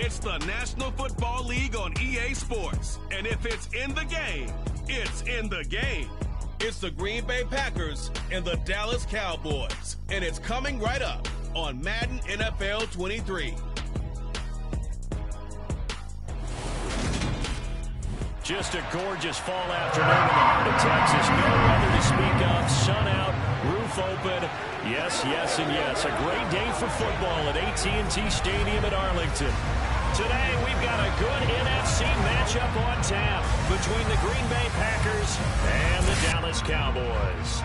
It's the National Football League on EA Sports. And if it's in the game, it's in the game. It's the Green Bay Packers and the Dallas Cowboys. And it's coming right up on Madden NFL 23. Just a gorgeous fall afternoon in the heart of Texas. No weather to speak of. Sun out, roof open. Yes, yes, and yes. A great day for football at AT&T Stadium in Arlington. Today, we've got a good NFC matchup on tap between the Green Bay Packers and the Dallas Cowboys.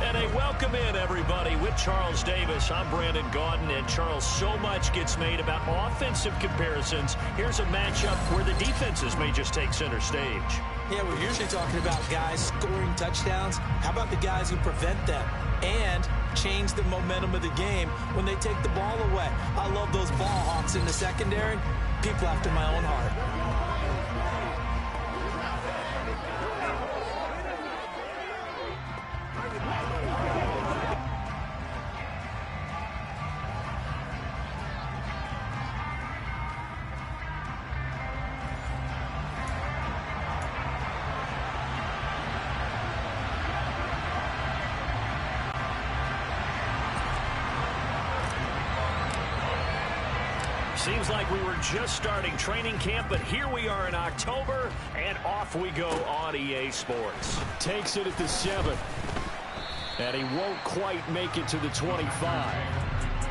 And a welcome in, everybody, with Charles Davis. I'm Brandon Gaudin, and Charles, so much gets made about offensive comparisons. Here's a matchup where the defenses may just take center stage. Yeah, we're usually talking about guys scoring touchdowns. How about the guys who prevent them and change the momentum of the game when they take the ball away? I love those ball hawks in the secondary. People after my own heart. Seems like we were just starting training camp, but here we are in October, and off we go on EA Sports. Takes it at the 7. And he won't quite make it to the 25.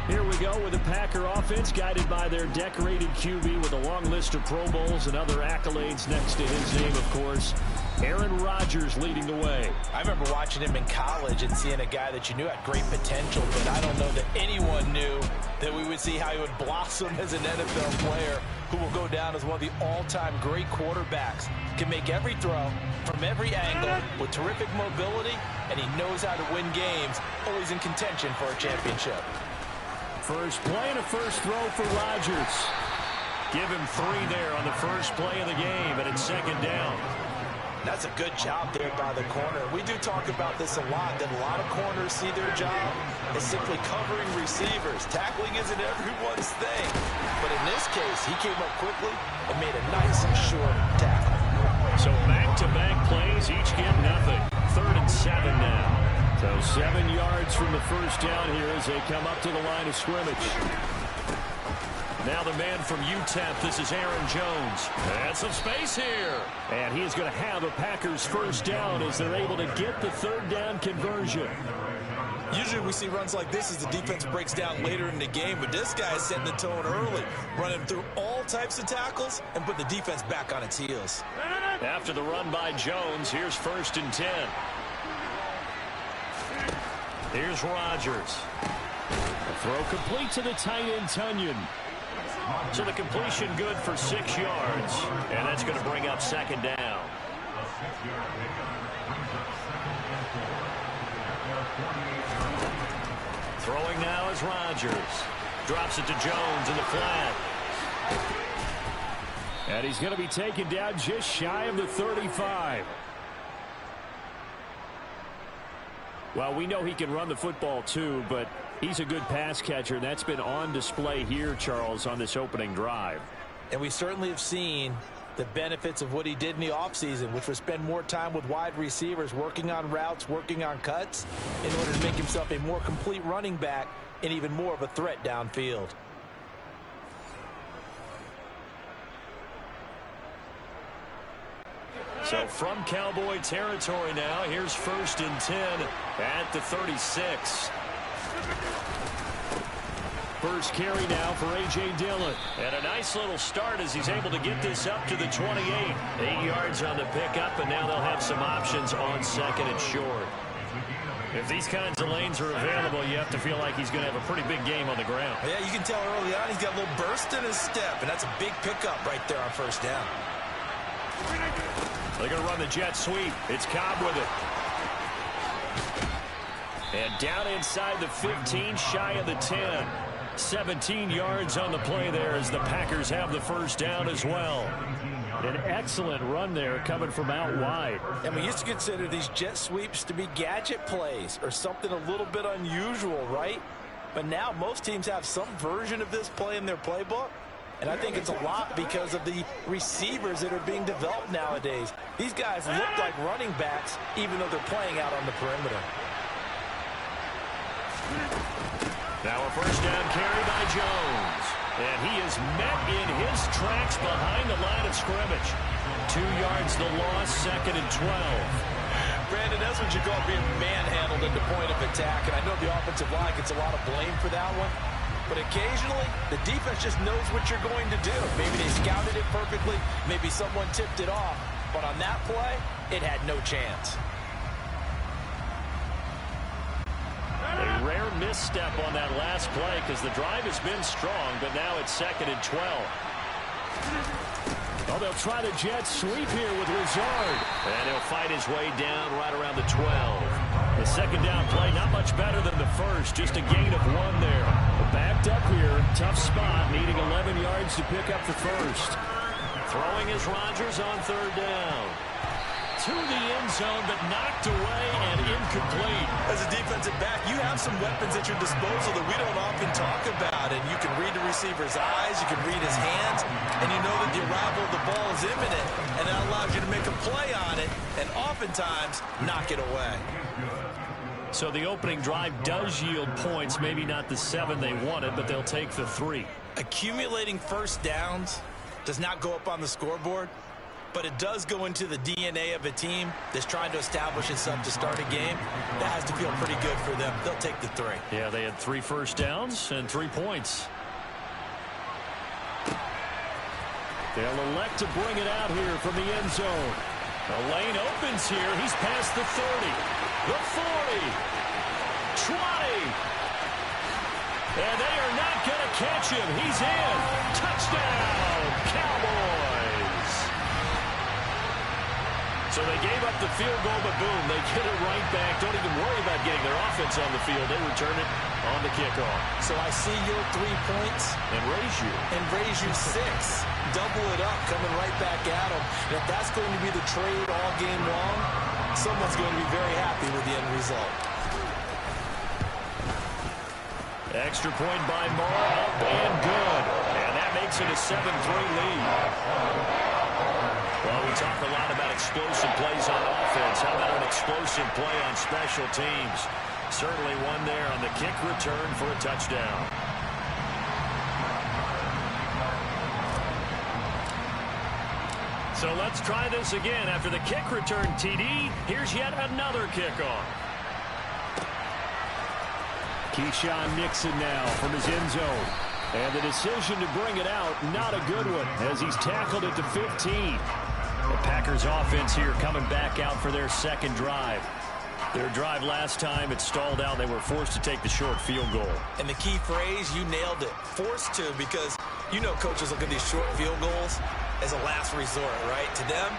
Here we go with the Packer offense, guided by their decorated QB with a long list of Pro Bowls and other accolades next to his name, of course. Aaron Rodgers leading the way. I remember watching him in college and seeing a guy that you knew had great potential, but I don't know that anyone knew that we would see how he would blossom as an NFL player who will go down as one of the all-time great quarterbacks. Can make every throw from every angle with terrific mobility, and he knows how to win games, always in contention for a championship. First play and a first throw for Rodgers. Give him 3 there on the first play of the game, and it's second down. That's a good job there by the corner. We do talk about this a lot, that a lot of corners see their job as simply covering receivers. Tackling isn't everyone's thing. But in this case, he came up quickly and made a nice, short tackle. So back-to-back plays, each get nothing. 3rd and 7 now. So 7 yards from the first down here as they come up to the line of scrimmage. Now the man from UTEP, this is Aaron Jones. And some space here. And he is going to have a Packers first down as they're able to get the 3rd down conversion. Usually we see runs like this as the defense breaks down later in the game, but this guy is setting the tone early, running through all types of tackles and put the defense back on its heels. After the run by Jones, here's 1st and 10. Here's Rodgers. A throw complete to the tight end, Tunyon. So the completion good for 6 yards, and that's going to bring up 2nd down. Throwing now is Rodgers. Drops it to Jones in the flat. And he's going to be taken down just shy of the 35. Well, we know he can run the football too, but he's a good pass catcher. That's been on display here, Charles, on this opening drive. And we certainly have seen the benefits of what he did in the offseason, which was spend more time with wide receivers, working on routes, working on cuts, in order to make himself a more complete running back and even more of a threat downfield. So from Cowboy territory now, here's 1st and 10 at the 36. First carry now for A.J. Dillon. And a nice little start as he's able to get this up to the 28. 8 yards on the pickup, and now they'll have some options on 2nd and short. If these kinds of lanes are available, you have to feel like he's going to have a pretty big game on the ground. Yeah, you can tell early on he's got a little burst in his step, and that's a big pickup right there on 1st down. They're going to run the jet sweep. It's Cobb with it. And down inside the 15, shy of the 10. 17 yards on the play there as the Packers have the first down as well. An excellent run there coming from out wide. And we used to consider these jet sweeps to be gadget plays or something a little bit unusual, right? But now most teams have some version of this play in their playbook. And I think it's a lot because of the receivers that are being developed nowadays. These guys look like running backs even though they're playing out on the perimeter. Now a first down carry by Jones. And he is met in his tracks behind the line of scrimmage. 2 yards the loss, 2nd and 12. Brandon, that's what you call being manhandled at the point of attack. And I know the offensive line gets a lot of blame for that one. But occasionally, the defense just knows what you're going to do. Maybe they scouted it perfectly. Maybe someone tipped it off. But on that play, it had no chance. A rare misstep on that last play because the drive has been strong, but now it's 2nd and 12. Oh, they'll try the jet sweep here with Lazard. And he'll fight his way down right around the 12. The second down play, not much better than the first, just a gain of 1 there. Backed up here, tough spot, needing 11 yards to pick up the first. Throwing is Rodgers on 3rd down. To the end zone, but knocked away and incomplete. As a defensive back, you have some weapons at your disposal that we don't often talk about. And you can read the receiver's eyes, you can read his hands, and you know that the arrival of the ball is imminent. And that allows you to make a play on it and oftentimes knock it away. So the opening drive does yield points, maybe not the 7 they wanted, but they'll take the 3. Accumulating first downs does not go up on the scoreboard, but it does go into the DNA of a team that's trying to establish itself to start a game. That has to feel pretty good for them. They'll take the 3. Yeah, they had 3 first downs and 3 points. They'll elect to bring it out here from the end zone. The lane opens here. He's past the 30, the 40, 20. And they are not going to catch him. He's in. Touchdown, Cowboys. So they gave up the field goal, but boom, they get it right back. Don't even worry about getting their offense on the field. They return it on the kickoff. So I see your 3 points. And raise you 6. Double it up, coming right back at them. And if that's going to be the trade all game long, someone's going to be very happy with the end result. Extra point by Moore, up and good. And that makes it a 7-3 lead. Well, we talk a lot about explosive plays on offense. How about an explosive play on special teams? Certainly one there on the kick return for a touchdown. So let's try this again. After the kick return TD, here's yet another kickoff. Keyshawn Nixon now from his end zone. And the decision to bring it out, not a good one, as he's tackled it to 15. The Packers offense here coming back out for their second drive. Their drive last time, it stalled out. They were forced to take the short field goal. And the key phrase, you nailed it. Forced to, because you know coaches look at these short field goals as a last resort, right? To them,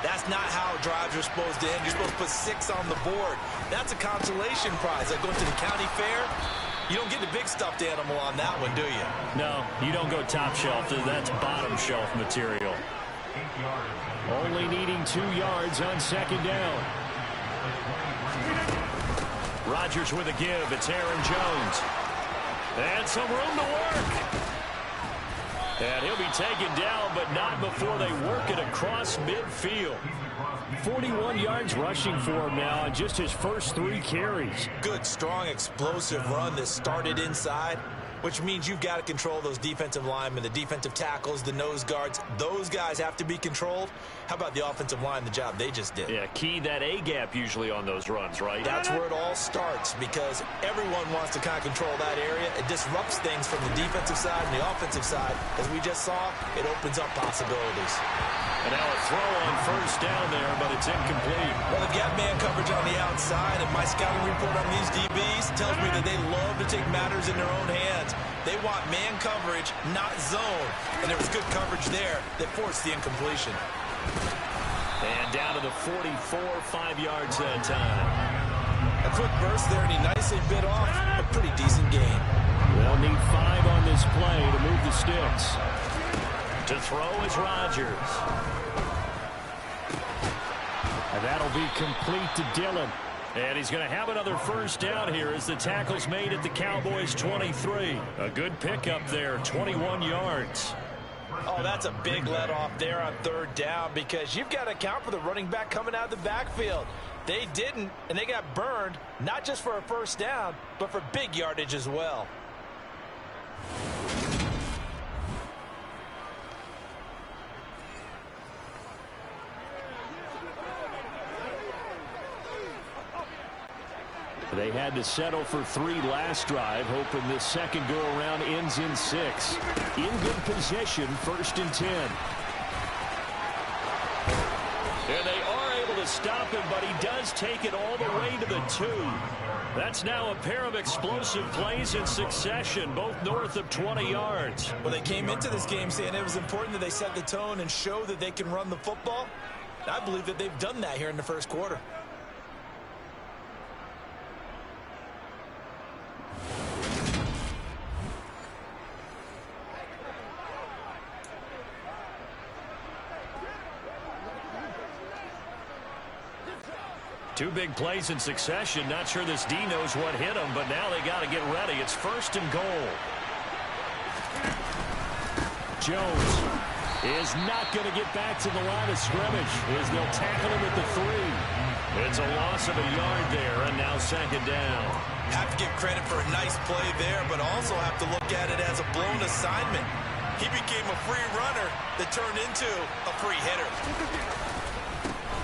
that's not how drives are supposed to end. You're supposed to put 6 on the board. That's a consolation prize. Like going to the county fair, you don't get the big stuffed animal on that one, do you? No, you don't go top shelf. That's bottom shelf material. Only needing 2 yards on second down. Rodgers with a give. It's Aaron Jones. And some room to work. And he'll be taken down, but not before they work it across midfield. 41 yards rushing for him now on just his first 3 carries. Good, strong, explosive run that started inside, which means you've got to control those defensive linemen, the defensive tackles, the nose guards. Those guys have to be controlled. How about the offensive line, the job they just did? Yeah, key that A-gap usually on those runs, right? That's where it all starts, because everyone wants to kind of control that area. It disrupts things from the defensive side and the offensive side. As we just saw, it opens up possibilities. And now a throw on first down there, but it's incomplete. Well, they've got man coverage on the outside, and my scouting report on these DBs tells me that they love to take matters in their own hands. They want man coverage, not zone. And there was good coverage there that forced the incompletion. And down to the 44, 5 yards that time. A quick burst there, and he nicely bit off a pretty decent gain. They'll need 5 on this play to move the sticks. To throw is Rodgers. And that'll be complete to Dillon. And he's going to have another first down here as the tackle's made at the Cowboys 23. A good pickup there, 21 yards. Oh, that's a big let off there on third down because you've got to account for the running back coming out of the backfield. They didn't, and they got burned, not just for a first down, but for big yardage as well. They had to settle for 3 last drive, hoping this second go-around ends in 6. In good position, 1st and 10. And they are able to stop him, but he does take it all the way to the 2. That's now a pair of explosive plays in succession, both north of 20 yards. Well, they came into this game saying it was important that they set the tone and show that they can run the football. I believe that they've done that here in the first quarter. Two big plays in succession. Not sure this D knows what hit him, but now they got to get ready. It's 1st and goal. Jones is not going to get back to the line of scrimmage as they'll tackle him at the 3. It's a loss of a yard there, and now 2nd down. Have to give credit for a nice play there, but also have to look at it as a blown assignment. He became a free runner that turned into a free hitter.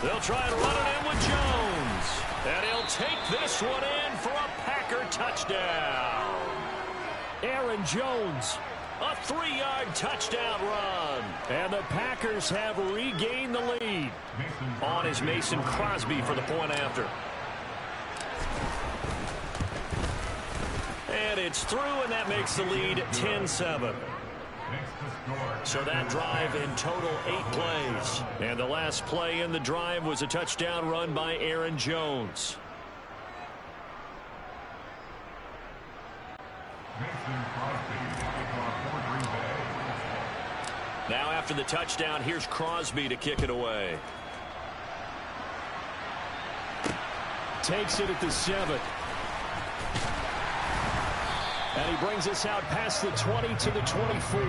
They'll try and run it in with Jones. And he'll take this one in for a Packer touchdown. Aaron Jones, a 3-yard touchdown run. And the Packers have regained the lead. On is Mason Crosby for the point after. And it's through, and that makes the lead 10-7. So that drive in total 8 plays. And the last play in the drive was a touchdown run by Aaron Jones. Now after the touchdown, here's Crosby to kick it away. Takes it at the 7. And he brings us out past the 20 to the 24.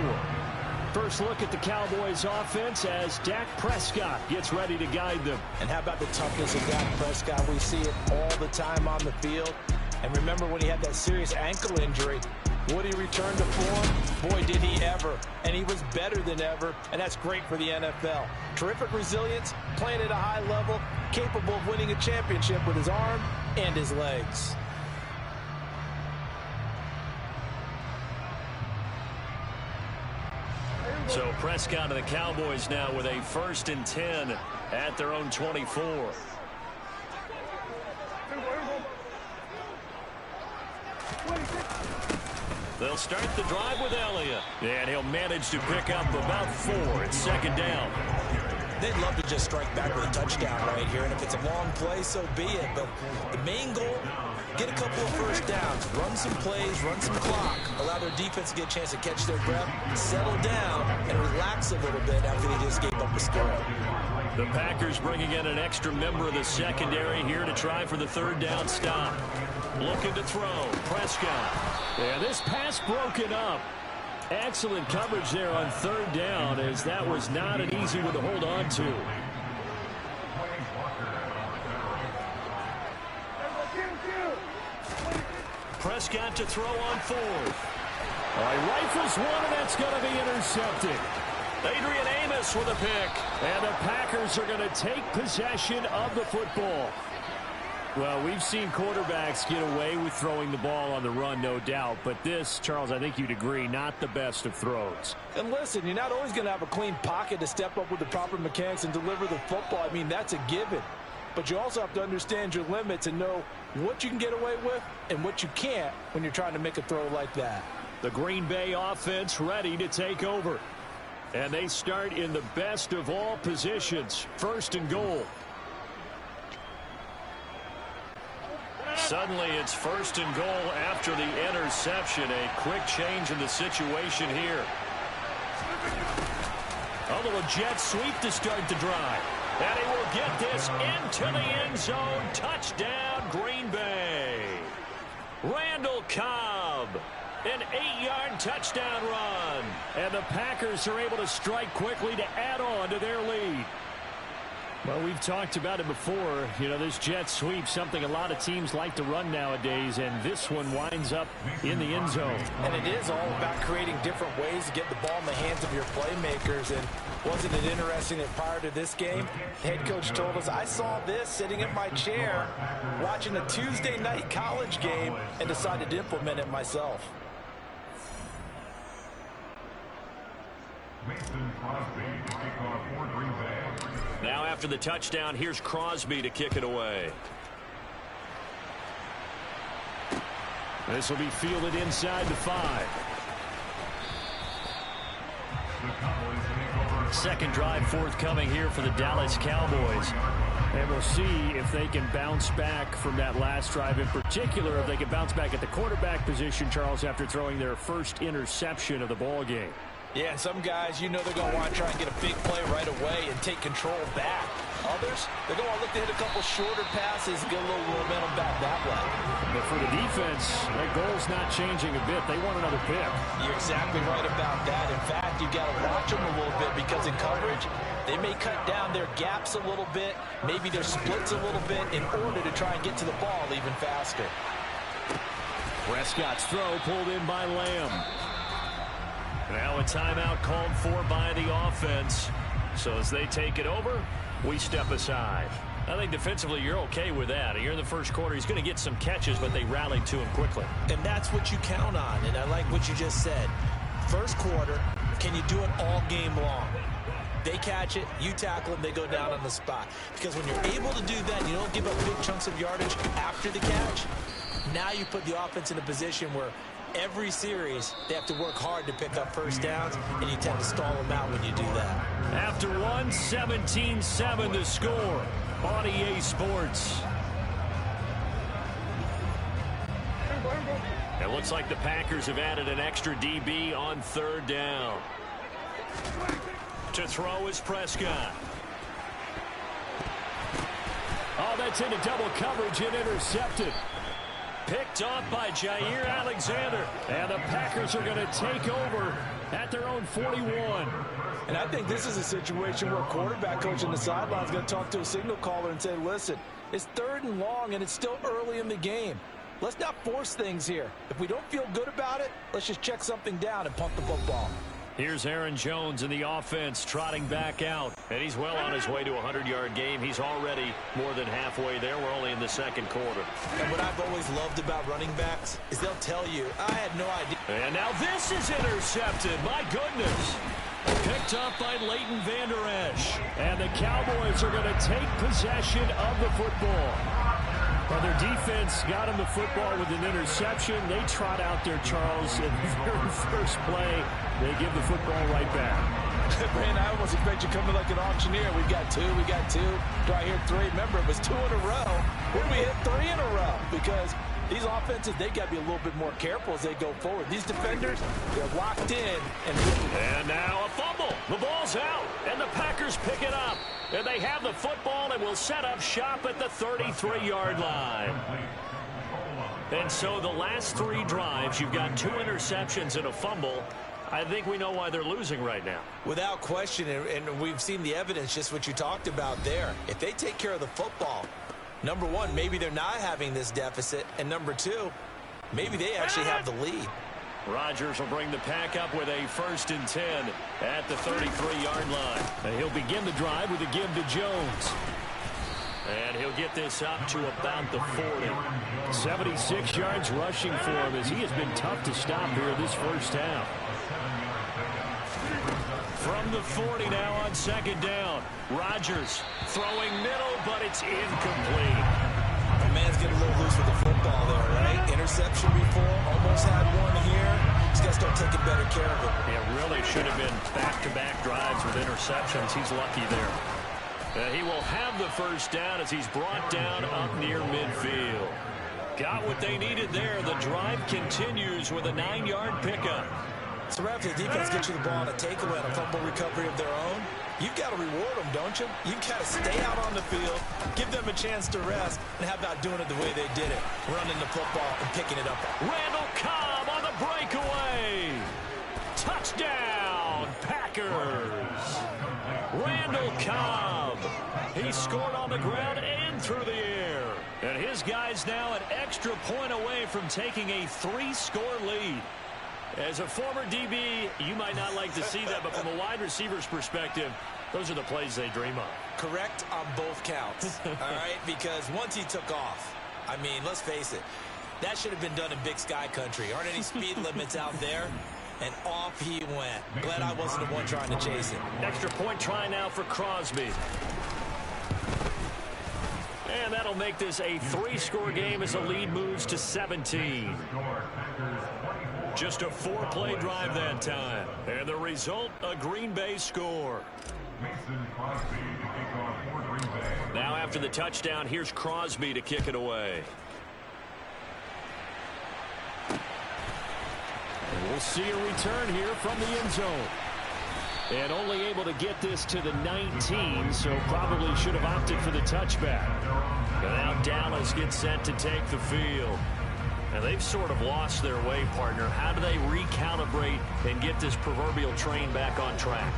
First look at the Cowboys offense as Dak Prescott gets ready to guide them. And how about the toughness of Dak Prescott? We see it all the time on the field. And remember when he had that serious ankle injury, would he return to form? Boy, did he ever. And he was better than ever, and that's great for the NFL. Terrific resilience, playing at a high level, capable of winning a championship with his arm and his legs. So Prescott and the Cowboys now with a 1st and 10 at their own 24. They'll start the drive with Elliott. And he'll manage to pick up about 4. It's 2nd down. They'd love to just strike back with a touchdown right here. And if it's a long play, so be it. But the main goal, get a couple of first downs, run some plays, run some clock, allow their defense to get a chance to catch their breath, settle down, and relax a little bit after they just gave up a score. The Packers bringing in an extra member of the secondary here to try for the 3rd down stop. Looking to throw. Prescott. Yeah, this pass broken up. Excellent coverage there on 3rd down as that was not an easy one to hold on to. Prescott to throw on 4th. He rifles one, and that's going to be intercepted. Adrian Amos with a pick. And the Packers are going to take possession of the football. Well, we've seen quarterbacks get away with throwing the ball on the run, no doubt. But this, Charles, I think you'd agree, not the best of throws. And listen, you're not always going to have a clean pocket to step up with the proper mechanics and deliver the football. I mean, that's a given. But you also have to understand your limits and know what you can get away with and what you can't when you're trying to make a throw like that. The Green Bay offense ready to take over. And they start in the best of all positions, 1st and goal. Suddenly it's 1st and goal after the interception. A quick change in the situation here. A little jet sweep to start the drive. And he will get this into the end zone. Touchdown, Green Bay. Randall Cobb. An 8-yard touchdown run. And the Packers are able to strike quickly to add on to their lead. Well, we've talked about it before. You know, this jet sweep, something a lot of teams like to run nowadays, and this one winds up in the end zone. And it is all about creating different ways to get the ball in the hands of your playmakers. And wasn't it interesting that prior to this game, the head coach told us, I saw this sitting in my chair watching a Tuesday night college game and decided to implement it myself. Now after the touchdown, here's Crosby to kick it away. This will be fielded inside the 5. Second drive forthcoming here for the Dallas Cowboys. And we'll see if they can bounce back from that last drive, in particular if they can bounce back at the quarterback position, Charles, after throwing their first interception of the ball game. Yeah, and some guys, you know they're going to want to try and get a big play right away and take control back. Others, they're going to look to hit a couple shorter passes and get a little momentum back that way. But for the defense, that goal's not changing a bit. They want another pick. You're exactly right about that. In fact, you've got to watch them a little bit because in coverage, they may cut down their gaps a little bit, maybe their splits a little bit in order to try and get to the ball even faster. Prescott's throw pulled in by Lamb. Now a timeout called for by the offense. So as they take it over, we step aside. I think defensively you're okay with that. Here in the first quarter, he's going to get some catches, but they rallied to him quickly. And that's what you count on, and I like what you just said. First quarter, can you do it all game long? They catch it, you tackle them, they go down on the spot. Because when you're able to do that, you don't give up big chunks of yardage after the catch. Now you put the offense in a position where every series, they have to work hard to pick up first downs, and you tend to stall them out when you do that. After one, 17-7 to score on EA Sports. It looks like the Packers have added an extra DB on third down. To throw is Prescott. Oh, that's into double coverage and intercepted. Picked off by Jair Alexander. And the Packers are going to take over at their own 41. And I think this is a situation where a quarterback coach on the sideline is going to talk to a signal caller and say, listen, it's 3rd and long and it's still early in the game. Let's not force things here. If we don't feel good about it, let's just check something down and punt the football. Here's Aaron Jones in the offense trotting back out. And he's well on his way to a 100-yard game. He's already more than halfway there. We're only in the second quarter. And what I've always loved about running backs is they'll tell you, I had no idea. And now this is intercepted. My goodness. Picked up by Leighton Vander Esch. And the Cowboys are going to take possession of the football. Well, their defense got him the football with an interception. They trot out there, Charles, in the very first play. They give the football right back. Man, I almost expect you coming like an auctioneer. We got two. Do I hear 3? Remember, it was 2 in a row. When we hit 3 in a row, because these offenses, they got to be a little bit more careful as they go forward. These defenders, they're locked in. And now a fumble. The ball's out, and the Packers pick it up. And they have the football and will set up shop at the 33-yard line. And so the last 3 drives, you've got 2 interceptions and a fumble. I think we know why they're losing right now. Without question, and we've seen the evidence, just what you talked about there. If they take care of the football, number 1, maybe they're not having this deficit. And number 2, maybe they actually have the lead. Rodgers will bring the pack up with a 1st and 10 at the 33-yard line. And he'll begin the drive with a give to Jones. And he'll get this up to about the 40. 76 yards rushing for him as he has been tough to stop here this first half. From the 40 now on 2nd down. Rodgers throwing middle, but it's incomplete. The man's getting a little loose with the football there, right? Interception before, almost had one here. He's got to start taking better care of it. Yeah, really should have been back-to-back drives with interceptions. He's lucky there. He will have the 1st down as he's brought down up near midfield. Got what they needed there. The drive continues with a 9-yard pickup. So right after the defense gets you the ball on a takeaway on a fumble recovery of their own, you've got to reward them, don't you? You've got to stay out on the field, give them a chance to rest, and how about doing it the way they did it, running the football and picking it up. Randall Cobb on the breakaway. Touchdown, Packers. Randall Cobb. He scored on the ground and through the air. And his guy's now an extra point away from taking a 3-score lead. As a former DB, you might not like to see that, but from a wide receiver's perspective, those are the plays they dream of. Correct on both counts, all right? Because once he took off, I mean, let's face it, that should have been done in Big Sky country. Aren't any speed limits out there? And off he went. Glad I wasn't the one trying to chase it. Extra point try now for Crosby. And that'll make this a 3-score game as the lead moves to 17. Just a 4-play drive that time. And the result, a Green Bay score. Now after the touchdown, here's Crosby to kick it away. And we'll see a return here from the end zone. And only able to get this to the 19, so probably should have opted for the touchback. But now Dallas gets set to take the field. And they've sort of lost their way, partner. How do they recalibrate and get this proverbial train back on track?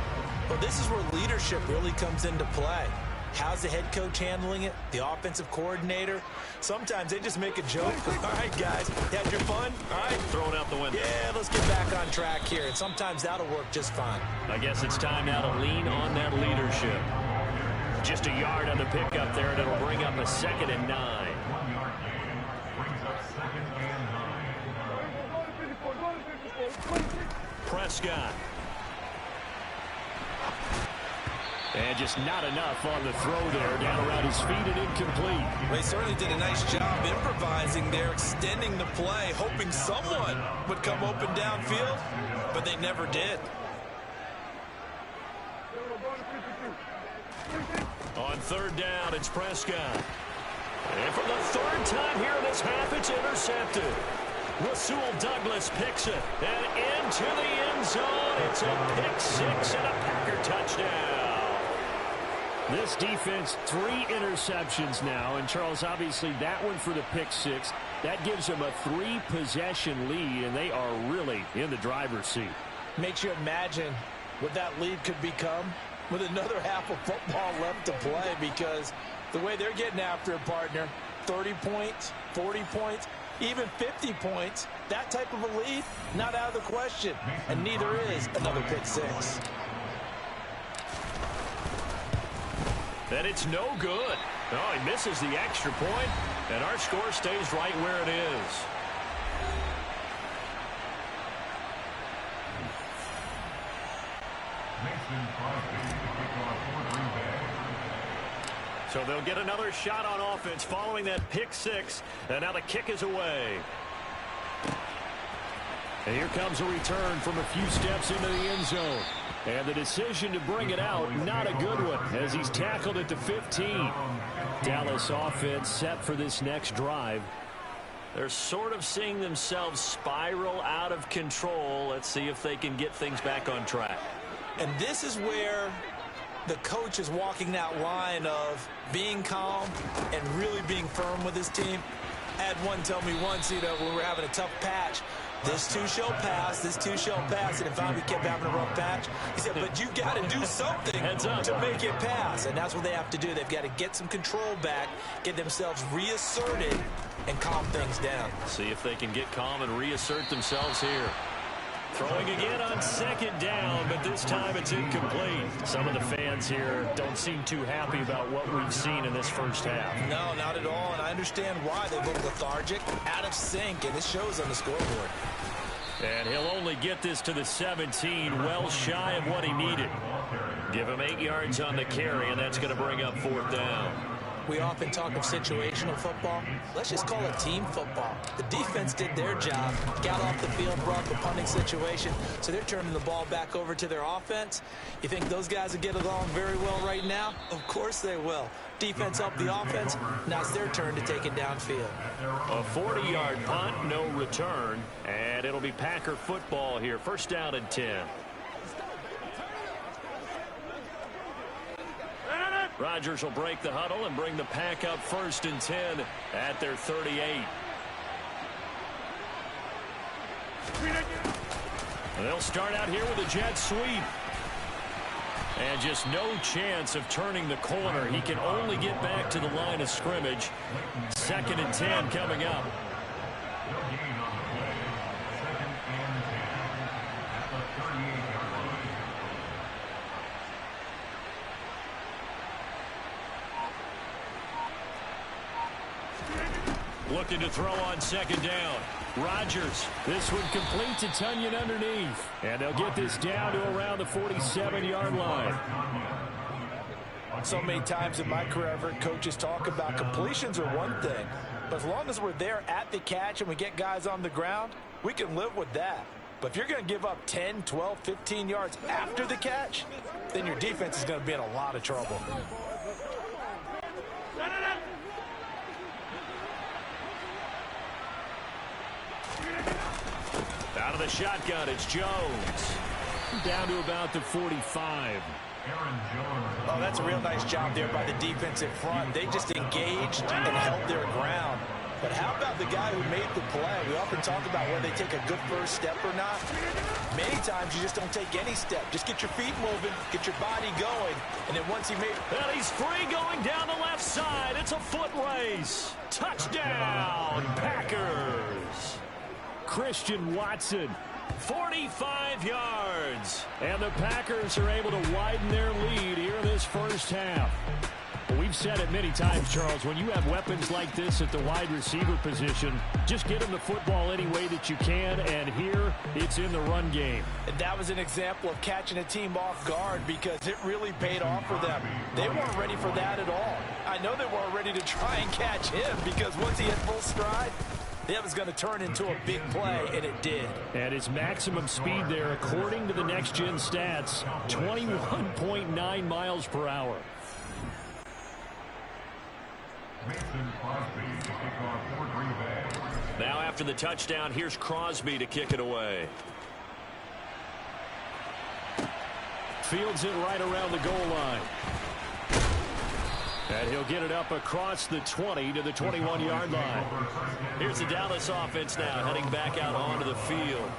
Well, this is where leadership really comes into play. How's the head coach handling it? The offensive coordinator? Sometimes they just make a joke. All right, guys, you had your fun? All right. Throw it out the window. Yeah, let's get back on track here. And sometimes that'll work just fine. I guess it's time now to lean on that leadership. Just a yard on the pickup there, and it'll bring up a 2nd and 9. Prescott. And just not enough on the throw there. Down around his feet and incomplete. Well, he certainly did a nice job improvising there, extending the play, hoping someone would come open downfield, but they never did. On 3rd down, it's Prescott. And for the 3rd time here in this half, it's intercepted. Rasul Douglas picks it. And into the end zone. It's a pick 6 and a Packer touchdown. This defense, 3 interceptions now. And, Charles, obviously that one for the pick 6. That gives them a 3-possession lead, and they are really in the driver's seat. Makes you imagine what that lead could become with another half of football left to play, because the way they're getting after a partner, 30 points, 40 points, even 50 points, that type of a lead, not out of the question. And neither is another pick 6. And it's no good. Oh, he misses the extra point, and our score stays right where it is. So they'll get another shot on offense following that pick 6, and now the kick is away. And here comes a return from a few steps into the end zone. And the decision to bring it out, not a good one, as he's tackled at the 15. Dallas offense set for this next drive. They're sort of seeing themselves spiral out of control. Let's see if they can get things back on track. And this is where the coach is walking that line of being calm and really being firm with his team. I had one tell me once, when we were having a tough patch, this too shall pass, this too shall pass. And if we kept having a rough patch, he said, but you've got to do something to make it pass. And that's what they have to do. They've got to get some control back, get themselves reasserted, and calm things down. See if they can get calm and reassert themselves here. Throwing again on 2nd down, but this time it's incomplete. Some of the fans here don't seem too happy about what we've seen in this first half. No, not at all, and I understand why. They look lethargic, out of sync, and it shows on the scoreboard. And he'll only get this to the 17, well shy of what he needed. Give him 8 yards on the carry, and that's going to bring up 4th down. We often talk of situational football. Let's just call it team football. The defense did their job, got off the field, brought the punting situation, so they're turning the ball back over to their offense. You think those guys will get along very well right now? Of course they will. Defense up the offense. Now it's their turn to take it downfield. A 40-yard punt, no return, and it'll be Packer football here. 1st down and 10. Rodgers will break the huddle and bring the pack up 1st and 10 at their 38. They'll start out here with a jet sweep. And just no chance of turning the corner. He can only get back to the line of scrimmage. 2nd and 10 coming up. Looking to throw on 2nd down. Rodgers. This one complete to Tunyon underneath. And they'll get this down to around the 47-yard line. So many times in my career, I've heard coaches talk about completions are one thing. But as long as we're there at the catch and we get guys on the ground, we can live with that. But if you're going to give up 10, 12, 15 yards after the catch, then your defense is going to be in a lot of trouble. Out of the shotgun, it's Jones. Down to about the 45. Oh, that's a real nice job there by the defensive front. They just engaged and held their ground. But how about the guy who made the play? We often talk about whether they take a good first step or not. Many times you just don't take any step. Just get your feet moving, get your body going, and then once he made... And he's free going down the left side. It's a foot race. Touchdown, Packers. Christian Watson, 45 yards. And the Packers are able to widen their lead here in this first half. We've said it many times, Charles, when you have weapons like this at the wide receiver position, just get them the football any way that you can, and here it's in the run game. And that was an example of catching a team off guard because it really paid off for them. They weren't ready for that at all. I know they weren't ready to try and catch him because once he had full stride, that was going to turn into a big play, and it did. And his maximum speed there, according to the next-gen stats, 21.9 miles per hour. Now after the touchdown, here's Crosby to kick it away. Fields it right around the goal line. And he'll get it up across the 20 to the 21-yard line. Here's the Dallas offense now heading back out onto the field.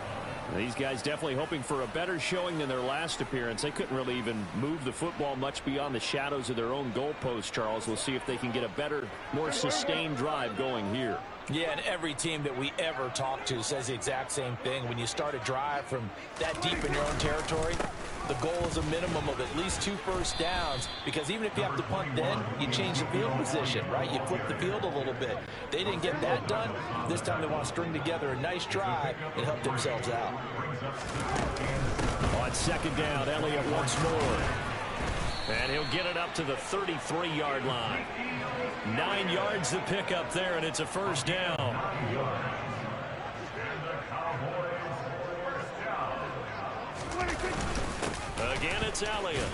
These guys definitely hoping for a better showing than their last appearance. They couldn't really even move the football much beyond the shadows of their own goalpost, Charles. We'll see if they can get a better, more sustained drive going here. Yeah, and every team that we ever talk to says the exact same thing. When you start a drive from that deep in your own territory, the goal is a minimum of at least 2 first downs, because even if you have to punt then, you change the field position, right? You flip the field a little bit. They didn't get that done. This time they want to string together a nice drive and help themselves out. On 2nd down, Elliott once more. And he'll get it up to the 33-yard line. 9 yards to pick up there, and it's a first down. Again, it's Elliott.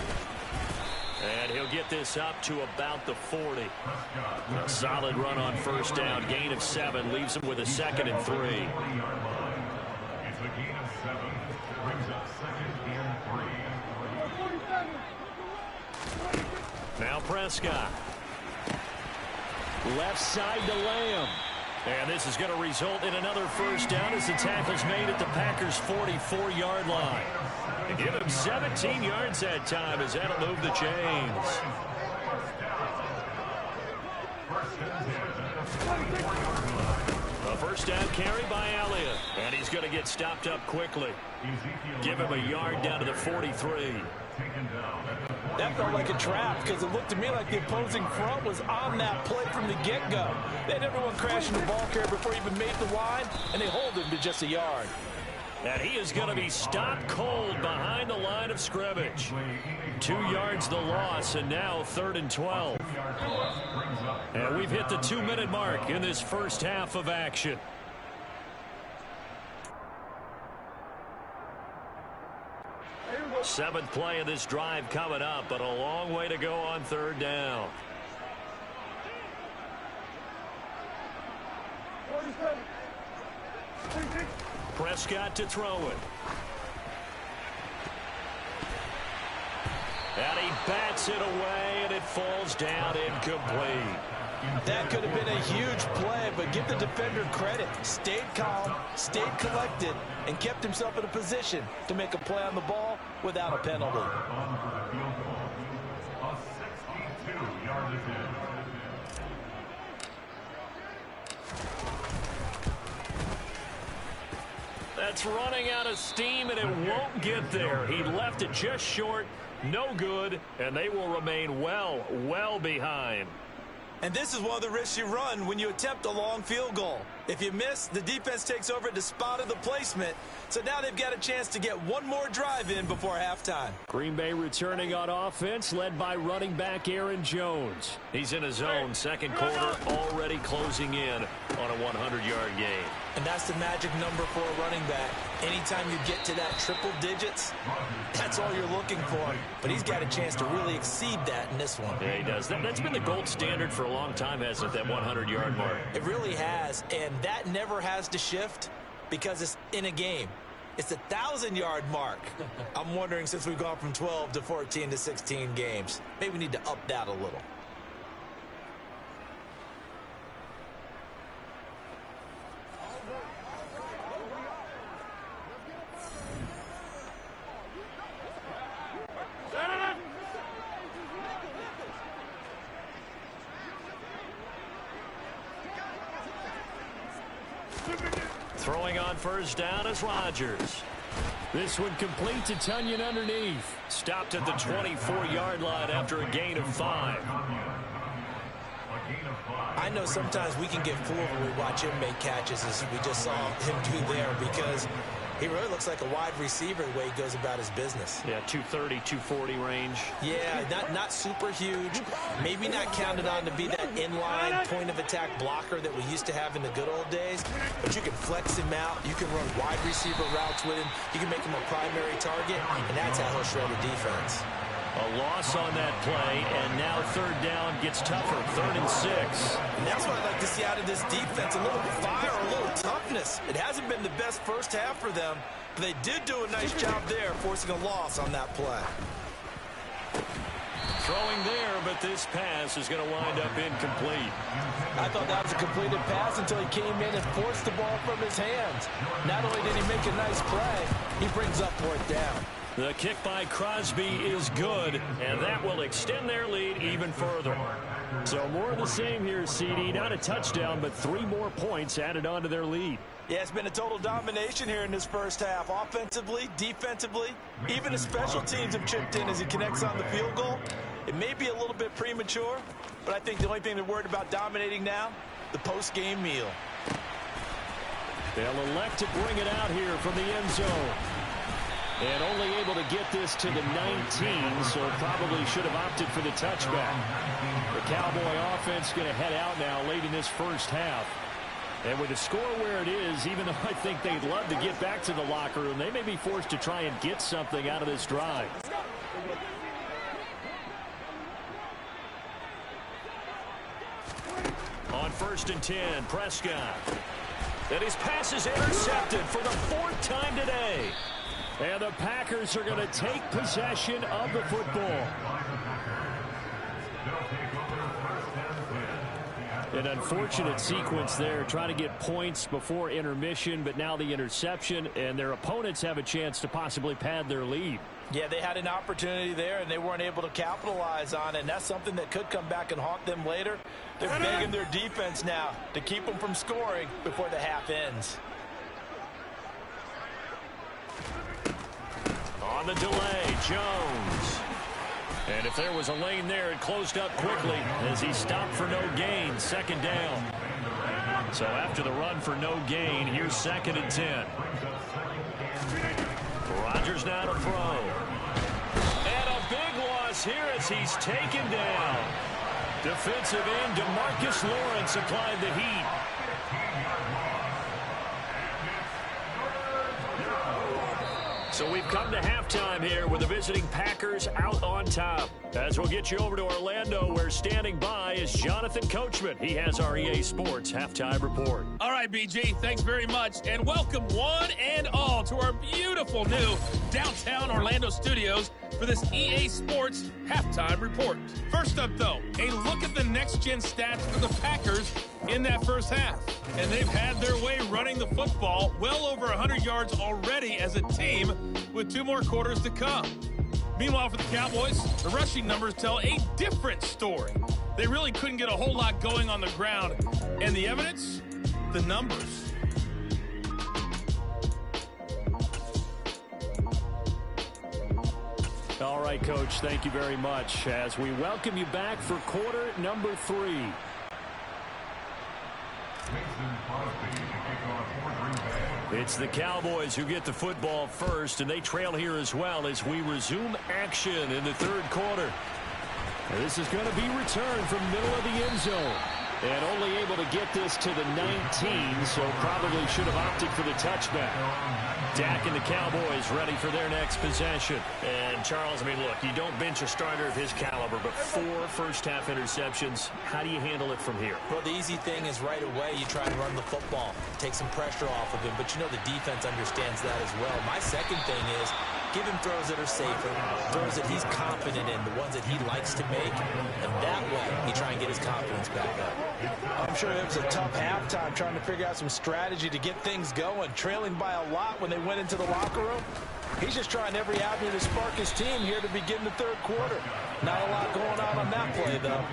And he'll get this up to about the 40. A solid run on first down. Gain of 7 leaves him with a 2nd and 3. It's a gain of 7. Brings up 2nd and 3. Now Prescott. Left side to Lamb. And this is going to result in another first down as the tackle's made at the Packers' 44-yard line. Give him 17 yards that time as that'll move the chains. A first down carry by Elliott. And he's going to get stopped up quickly. Give him a yard down to the 43. That felt like a trap because it looked to me like the opposing front was on that play from the get-go. They had everyone crashing the ball carrier before he even made the line, and they hold him to just a yard. And he is going to be stopped cold behind the line of scrimmage. 2 yards the loss, and now 3rd and 12. And we've hit the 2-minute mark in this first half of action. Seventh play of this drive coming up, but a long way to go on 3rd down. Prescott to throw it. And he bats it away, and it falls down incomplete. That could have been a huge play, but give the defender credit. Stayed calm, stayed collected, and kept himself in a position to make a play on the ball without a penalty. A 62-yard attempt. That's running out of steam, and it won't get there. He left it just short, no good, and they will remain well behind. And this is one of the risks you run when you attempt a long field goal. If you miss, the defense takes over at the spot of the placement. So now they've got a chance to get one more drive in before halftime. Green Bay returning on offense, led by running back Aaron Jones. He's in his own second quarter, already closing in on a 100-yard game. And that's the magic number for a running back. Anytime you get to that triple digits, that's all you're looking for. But he's got a chance to really exceed that in this one. Yeah, he does. That's been the gold standard for a long time, hasn't it, that 100-yard mark? It really has, and that never has to shift because it's in a game. It's the 1,000-yard mark. I'm wondering, since we've gone from 12 to 14 to 16 games, maybe we need to up that a little. Throwing on first down is Rodgers. This one complete to Tunyon underneath. Stopped at the 24-yard line after a gain of 5. I know sometimes we can get fooled when we watch him make catches, as we just saw him do there, because he really looks like a wide receiver the way he goes about his business. Yeah, 230, 240 range. Yeah, not super huge. Maybe not counted on to be that inline point-of-attack blocker that we used to have in the good old days. But you can flex him out. You can run wide receiver routes with him. You can make him a primary target, and that's how he'll shred a defense. A loss on that play, and now third down gets tougher, 3rd and 6. And that's what I'd like to see out of this defense, a little fire, a little toughness. It hasn't been the best first half for them, but they did do a nice job there, forcing a loss on that play. Throwing there, but this pass is going to wind up incomplete. I thought that was a completed pass until he came in and forced the ball from his hands. Not only did he make a nice play, he brings up 4th down. The kick by Crosby is good, and that will extend their lead even further. So more of the same here, CD. Not a touchdown, but 3 more points added on to their lead. Yeah, it's been a total domination here in this first half. Offensively, defensively, even the special teams have chipped in as he connects on the field goal. It may be a little bit premature, but I think the only thing they're worried about dominating now, the post-game meal. They'll elect to bring it out here from the end zone. And only able to get this to the 19, so probably should have opted for the touchback. The Cowboy offense going to head out now late in this first half. And with the score where it is, even though I think they'd love to get back to the locker room, they may be forced to try and get something out of this drive. On 1st and 10, Prescott. And his pass is intercepted for the 4th time today. And the Packers are going to take possession of the football. An unfortunate sequence there, trying to get points before intermission, but now the interception, and their opponents have a chance to possibly pad their lead. Yeah, they had an opportunity there, and they weren't able to capitalize on it, and that's something that could come back and haunt them later. They're begging their defense now to keep them from scoring before the half ends. On the delay, Jones. And if there was a lane there, it closed up quickly as he stopped for no gain, 2nd down. So after the run for no gain, here's 2nd and 10. Rodgers now to throw. And a big loss here as he's taken down. Defensive end DeMarcus Lawrence applied the heat. So we've come to halftime here with the visiting Packers out on top. As we'll get you over to Orlando, where standing by is Jonathan Coachman. He has our EA Sports halftime report. All right, BG, thanks very much. And welcome one and all to our beautiful new downtown Orlando studios for this EA Sports halftime report. First up, though, a look at the next-gen stats for the Packers in that first half. And they've had their way running the football well over 100 yards already as a team with 2 more quarters to come. Meanwhile, for the Cowboys, the rushing numbers tell a different story. They really couldn't get a whole lot going on the ground. And the evidence? The numbers. All right, Coach, thank you very much as we welcome you back for quarter number 3. It's the Cowboys who get the football first, and they trail here as well as we resume action in the third quarter. And this is going to be returned from middle of the end zone. And only able to get this to the 19, so probably should have opted for the touchback. Dak and the Cowboys ready for their next possession. And, Charles, I mean, look, you don't bench a starter of his caliber, but 4 first-half interceptions. How do you handle it from here? Well, the easy thing is right away you try and run the football, take some pressure off of him, but you know the defense understands that as well. My second thing is give him throws that are safer, throws that he's confident in, the ones that he likes to make, and that way you try and get his confidence back up. I'm sure it was a tough halftime trying to figure out some strategy to get things going, trailing by a lot when they went into the locker room. He's just trying every avenue to spark his team here to begin the third quarter. Not a lot going on that play, though.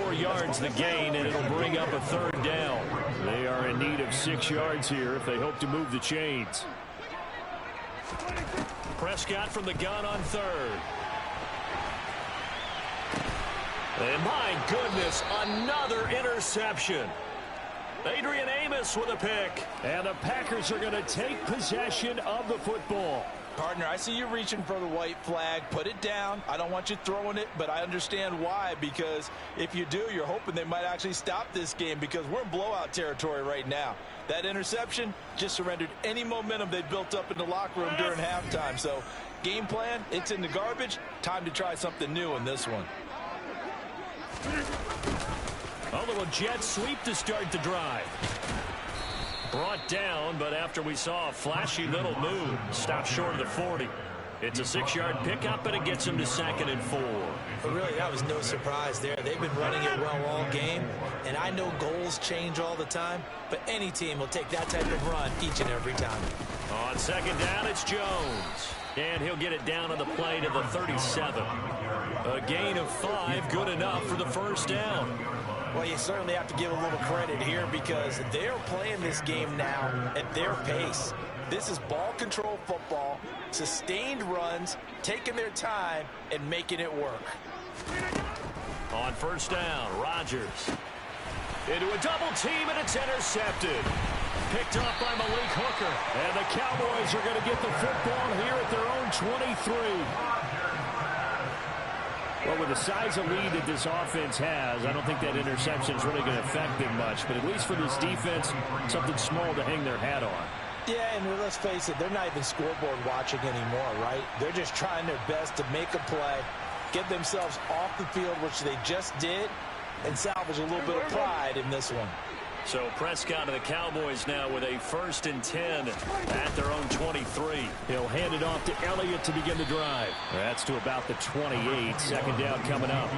4 yards the gain, and it'll bring up a third down. They are in need of 6 yards here if they hope to move the chains. Prescott from the gun on third. And my goodness, another interception. Adrian Amos with a pick. And the Packers are going to take possession of the football. Partner, I see you reaching for the white flag. Put it down. I don't want you throwing it, but I understand why, because if you do, you're hoping they might actually stop this game, because we're in blowout territory right now. That interception just surrendered any momentum they built up in the locker room during halftime. So game plan, it's in the garbage. Time to try something new in this one. A little jet sweep to start the drive. Brought down, but after we saw a flashy little move, stopped short of the 40. It's a 6-yard pickup, and it gets him to 2nd and 4. But really, that was no surprise there. They've been running it well all game, and I know goals change all the time, but any team will take that type of run each and every time. On 2nd down, it's Jones. And he'll get it down on the play to the 37. A gain of 5, good enough for the first down. Well, you certainly have to give a little credit here, because they're playing this game now at their pace. This is ball control football, sustained runs, taking their time, and making it work. On 1st down, Rodgers. Into a double team, and it's intercepted. Picked up by Malik Hooker. And the Cowboys are going to get the football here at their own 23. Well, with the size of lead that this offense has, I don't think that interception is really going to affect them much. But at least for this defense, something small to hang their hat on. Yeah, and let's face it, they're not even scoreboard watching anymore, right? They're just trying their best to make a play, get themselves off the field, which they just did, and salvage a little bit of pride in this one. So Prescott and the Cowboys now with a 1st and 10 at their own 23. He'll hand it off to Elliott to begin the drive. That's to about the 28. 2nd down coming up.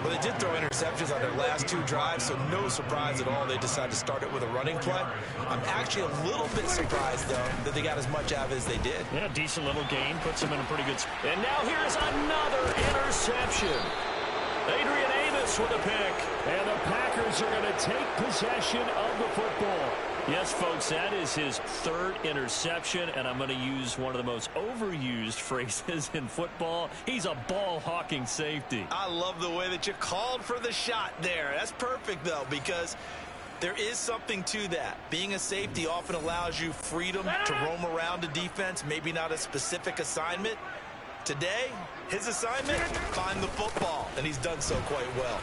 Well, they did throw interceptions on their last 2 drives, so no surprise at all they decided to start it with a running play. I'm actually a little bit surprised, though, that they got as much out of it as they did. Yeah, decent little gain. Puts them in a pretty good spot. And now here's another interception. Adrian Amos with a pick. And the Packers are going to take possession of the football. Yes, folks, that is his 3rd interception, and I'm going to use one of the most overused phrases in football. He's a ball-hawking safety. I love the way that you called for the shot there. That's perfect, though, because there is something to that. Being a safety often allows you freedom to roam around a defense, maybe not a specific assignment. Today, his assignment, find the football, and he's done so quite well.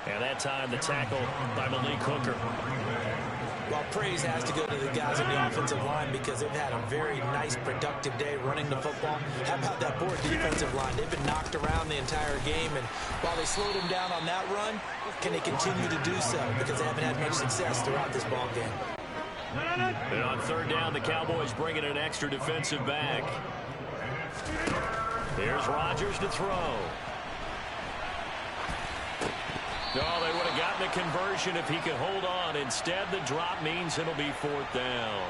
And that time, the tackle by Malik Hooker. Well, praise has to go to the guys on the offensive line because they've had a very nice, productive day running the football. How about that poor defensive line? They've been knocked around the entire game, and while they slowed them down on that run, can they continue to do so? Because they haven't had much success throughout this ball game. And on third down, the Cowboys bring in an extra defensive back. Here's Rodgers to throw. Oh, they would have gotten the conversion if he could hold on. Instead, the drop means it'll be fourth down.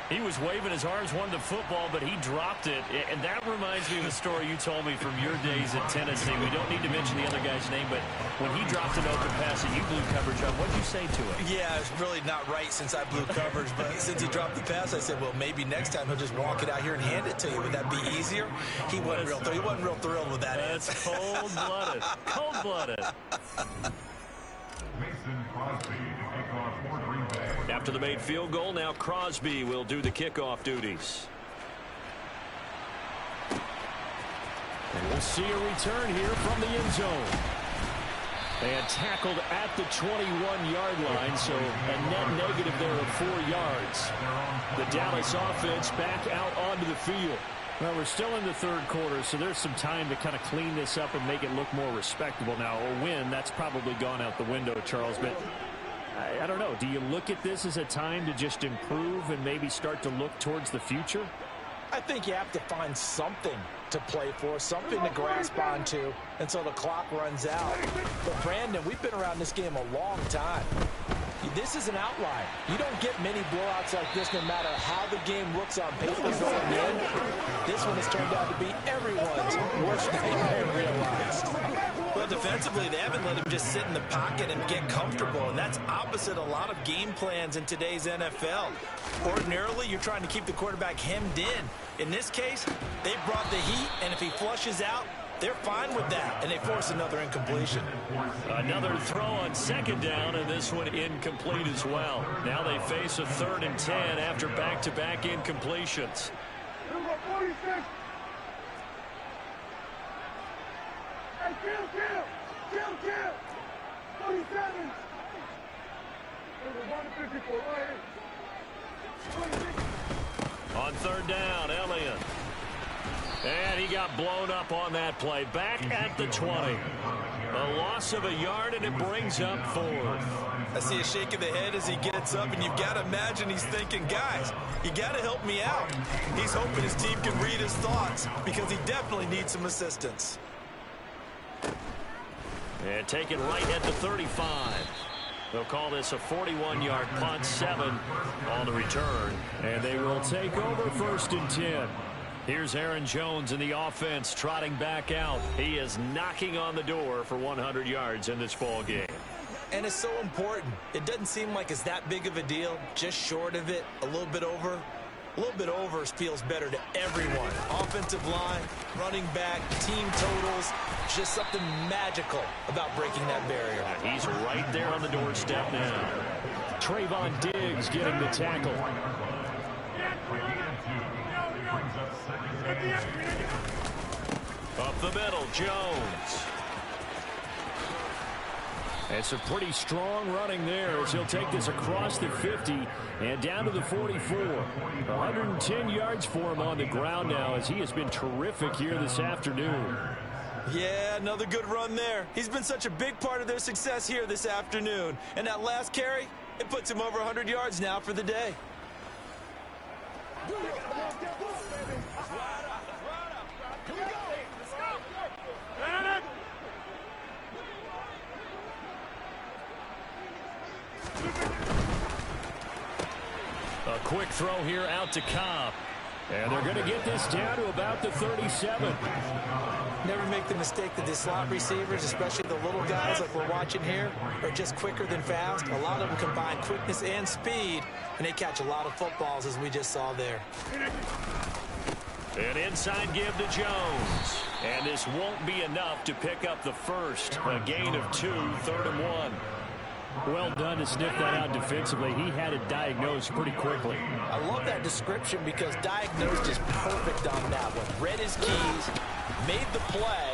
He was waving his arms, wanted the football, but he dropped it. And that reminds me of a story you told me from your days at Tennessee. We don't need to mention the other guy's name, but when he dropped an open pass and you blew coverage on, what did you say to him? Yeah, it's really not right since I blew coverage, but since he dropped the pass, I said, well, maybe next time he'll just walk it out here and hand it to you. Would that be easier? He wasn't real thrilled with that. That's cold-blooded. Cold-blooded. Mason Crosby to kick off for Green Bay. After the made field goal, now Crosby will do the kickoff duties. And we'll see a return here from the end zone. And tackled at the 21-yard line, so a net negative there of 4 yards. The Dallas offense back out onto the field. Well, we're still in the third quarter, so there's some time to kind of clean this up and make it look more respectable now. A win, that's probably gone out the window, Charles, but I don't know. Do you look at this as a time to just improve and maybe start to look towards the future? I think you have to find something to play for, something to grasp onto until the clock runs out. But, Brandon, we've been around this game a long time. This is an outlier. You don't get many blowouts like this no matter how the game looks on paper going in. This one has turned out to be everyone's worst nightmare realized. Well, defensively, they haven't let him just sit in the pocket and get comfortable, and that's opposite a lot of game plans in today's NFL. Ordinarily, you're trying to keep the quarterback hemmed in. In this case, they brought the heat, and if he flushes out, they're fine with that, and they force another incompletion. Another throw on second down, and this one incomplete as well. Now they face a 3rd and 10 after back-to-back incompletions. Number 46. Hey, kill. 47. Number 154, right here. 26. On third down, Elliott. And he got blown up on that play. Back at the 20. A loss of a yard, and it brings up 4th. I see a shake of the head as he gets up, and you've got to imagine he's thinking, guys, you got to help me out. He's hoping his team can read his thoughts because he definitely needs some assistance. And taken right at the 35. They'll call this a 41-yard punt, 7 on the return. And they will take over 1st and 10. Here's Aaron Jones in the offense trotting back out. He is knocking on the door for 100 yards in this ball game. And it's so important. It doesn't seem like it's that big of a deal. Just short of it, a little bit over. A little bit over feels better to everyone. Offensive line, running back, team totals. Just something magical about breaking that barrier. He's right there on the doorstep now. Trayvon Diggs getting the tackle. Up the middle, Jones. It's a pretty strong running there as he'll take this across the 50 and down to the 44. 110 yards for him on the ground now as he has been terrific here this afternoon. Yeah, another good run there. He's been such a big part of their success here this afternoon. And that last carry, it puts him over 100 yards now for the day. A quick throw here out to Cobb. And they're going to get this down to about the 37. Never make the mistake that the slot receivers, especially the little guys like we're watching here, are just quicker than fast. A lot of them combine quickness and speed, and they catch a lot of footballs, as we just saw there. An inside give to Jones. And this won't be enough to pick up the first. A gain of 2, 3rd and 1. Well done to sniff that out defensively. He had it diagnosed pretty quickly. I love that description because diagnosed is perfect on that one. Read his keys, made the play,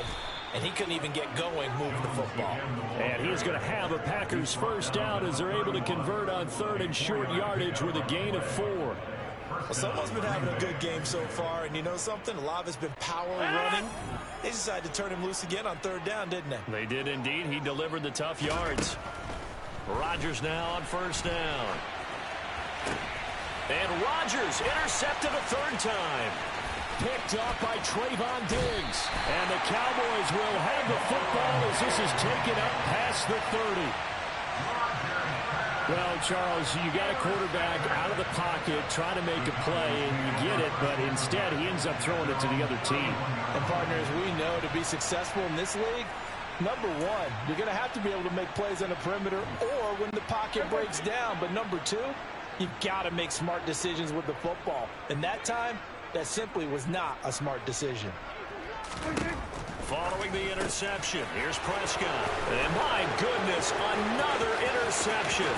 and he couldn't even get going moving the football. And he's going to have a Packers first down as they're able to convert on 3rd and short yardage with a gain of 4. Well, someone's been having a good game so far, and you know something? A lot of it's been power running. They decided to turn him loose again on 3rd down, didn't they? They did indeed. He delivered the tough yards. Rodgers now on 1st down. And Rodgers intercepted a 3rd time. Picked off by Trayvon Diggs. And the Cowboys will have the football as this is taken up past the 30. Well, Charles, you got a quarterback out of the pocket trying to make a play, and you get it, but instead he ends up throwing it to the other team. And, partners, we know to be successful in this league, number one, you're going to have to be able to make plays on the perimeter or when the pocket breaks down. But number two, you've got to make smart decisions with the football. And that time, that simply was not a smart decision. Following the interception, here's Prescott. And my goodness, another interception.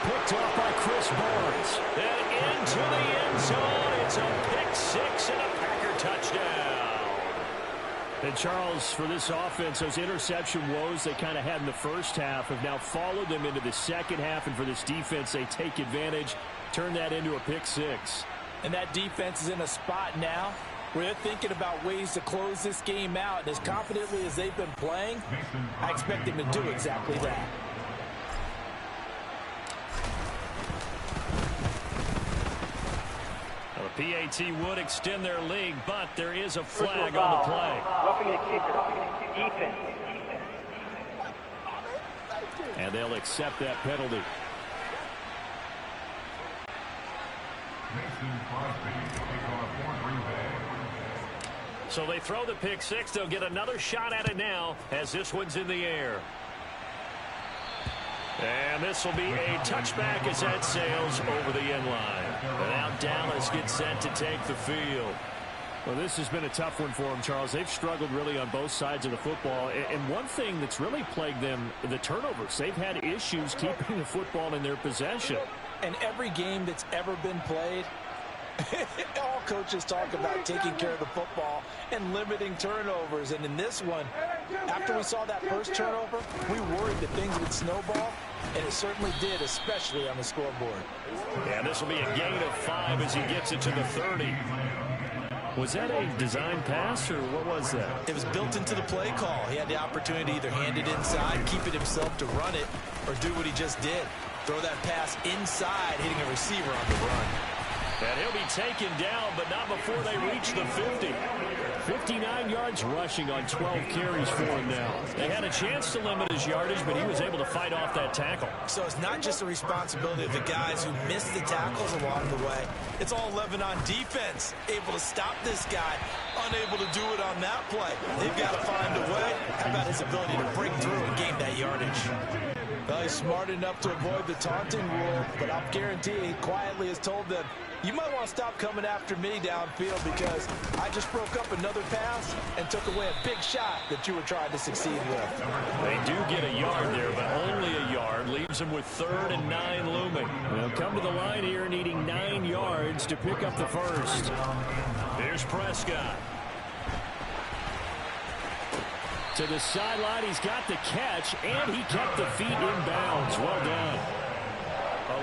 Picked off by Chris Barnes. And into the end zone. It's a pick 6 and a Packer touchdown. And Charles, for this offense, those interception woes they kind of had in the first half have now followed them into the second half. And for this defense, they take advantage, turn that into a pick 6. And that defense is in a spot now where they're thinking about ways to close this game out. And as confidently as they've been playing, I expect them to do exactly that. Well, the PAT would extend their lead, but there is a flag on the play. Roughing the kicker. Defense. And they'll accept that penalty. So they throw the pick 6. They'll get another shot at it now as this one's in the air. And this will be a touchback as that sails over the end line. And now Dallas gets set to take the field. Well, this has been a tough one for them, Charles. They've struggled really on both sides of the football. And one thing that's really plagued them, the turnovers. They've had issues keeping the football in their possession. And every game that's ever been played, all coaches talk about taking care of the football and limiting turnovers. And in this one, after we saw that first turnover, we worried that things would snowball, and it certainly did, especially on the scoreboard. Yeah, this will be a gain of 5 as he gets it to the 30. Was that a design pass, or what was that? It was built into the play call. He had the opportunity to either hand it inside, keep it himself to run it, or do what he just did. Throw that pass inside, hitting a receiver on the run. And he'll be taken down, but not before they reach the 50. 59 yards rushing on 12 carries for him now. They had a chance to limit his yardage, but he was able to fight off that tackle. So it's not just the responsibility of the guys who missed the tackles along the way. It's all 11 on defense, able to stop this guy, unable to do it on that play. They've got to find a way. How about his ability to break through and gain that yardage? Well, he's smart enough to avoid the taunting rule, but I'll guarantee he quietly has told them, you might want to stop coming after me downfield because I just broke up another pass and took away a big shot that you were trying to succeed with. They do get a yard there, but only a yard. Leaves them with 3rd and 9 looming. They'll come to the line here needing 9 yards to pick up the first. Here's Prescott. To the sideline, he's got the catch, and he kept the feet in bounds. Well done.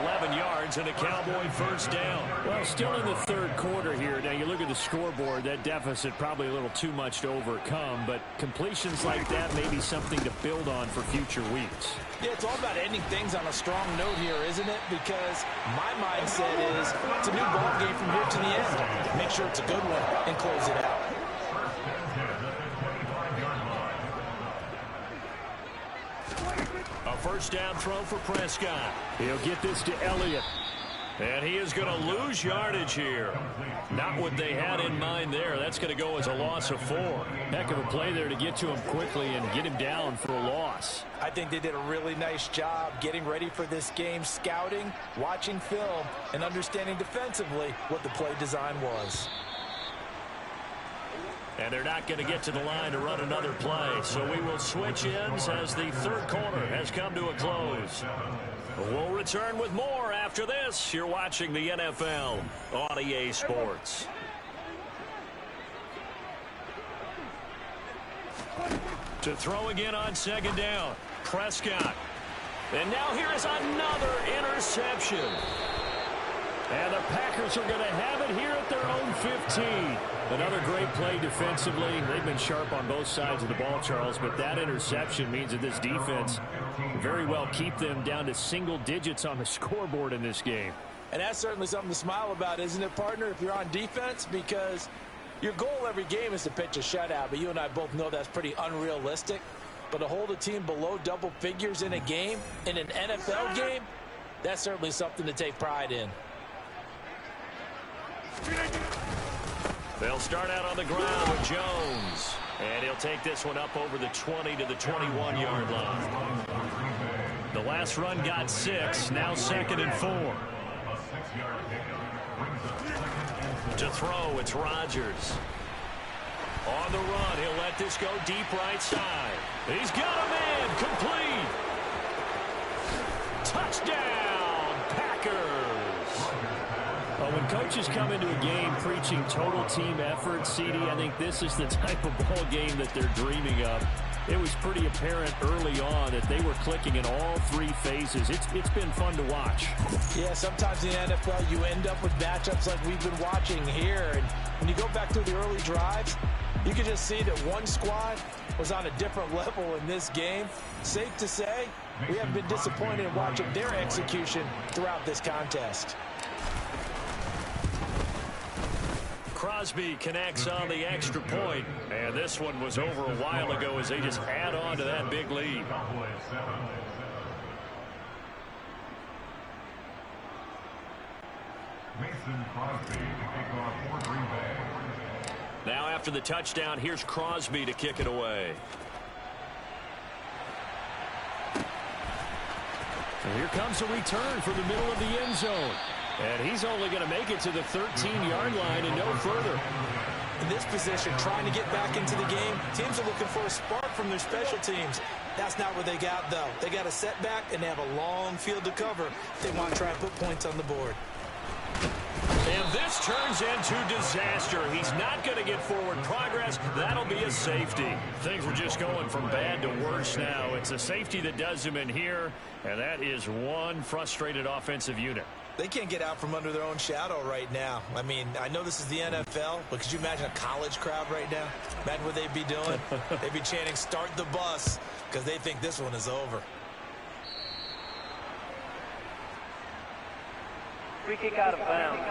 11 yards and a Cowboy first down. Well, still in the 3rd quarter here. Now, you look at the scoreboard, that deficit probably a little too much to overcome, but completions like that may be something to build on for future weeks. Yeah, it's all about ending things on a strong note here, isn't it? Because my mindset is it's a new ball game from here to the end. Make sure it's a good one and close it out. A first down throw for Prescott. He'll get this to Elliott. And he is going to lose yardage here. Not what they had in mind there. That's going to go as a loss of 4. Heck of a play there to get to him quickly and get him down for a loss. I think they did a really nice job getting ready for this game, scouting, watching film, and understanding defensively what the play design was. And they're not going to get to the line to run another play. So we will switch ends as the 3rd quarter has come to a close. We'll return with more after this. You're watching the NFL on EA Sports. To throw again on second down. Prescott. And now here is another interception. And the Packers are going to have it here at their own 15. Another great play defensively. They've been sharp on both sides of the ball, Charles, but that interception means that this defense very well keep them down to single digits on the scoreboard in this game. And that's certainly something to smile about, isn't it, partner, if you're on defense? Because your goal every game is to pitch a shutout, but you and I both know that's pretty unrealistic. But to hold a team below double figures in a game, in an NFL game, that's certainly something to take pride in. They'll start out on the ground with Jones. And he'll take this one up over the 20 to the 21-yard line. The last run got 6. Now 2nd and 4. To throw, it's Rodgers. On the run, he'll let this go deep right side. He's got a man, complete. Touchdown, Packers. When coaches come into a game preaching total team effort, CD, I think this is the type of ball game that they're dreaming of. It was pretty apparent early on that they were clicking in all 3 phases. It's been fun to watch. Yeah, sometimes in the NFL you end up with matchups like we've been watching here. And when you go back through the early drives, you can just see that one squad was on a different level in this game. Safe to say, we haven't been disappointed in watching their execution throughout this contest. Crosby connects on the extra point, and this one was over a while ago as they just add on to that big lead. Now after the touchdown, here's Crosby to kick it away. And here comes a return for the middle of the end zone. And he's only going to make it to the 13-yard line and no further. In this position, trying to get back into the game, teams are looking for a spark from their special teams. That's not what they got, though. They got a setback, and they have a long field to cover if they want to try and put points on the board. And this turns into disaster. He's not going to get forward progress. That'll be a safety. Things are just going from bad to worse now. It's a safety that does him in here, and that is one frustrated offensive unit. They can't get out from under their own shadow right now. I mean, I know this is the NFL, but could you imagine a college crowd right now? Imagine what they'd be doing. They'd be chanting, "Start the bus," because they think this one is over. Free kick out of bounds.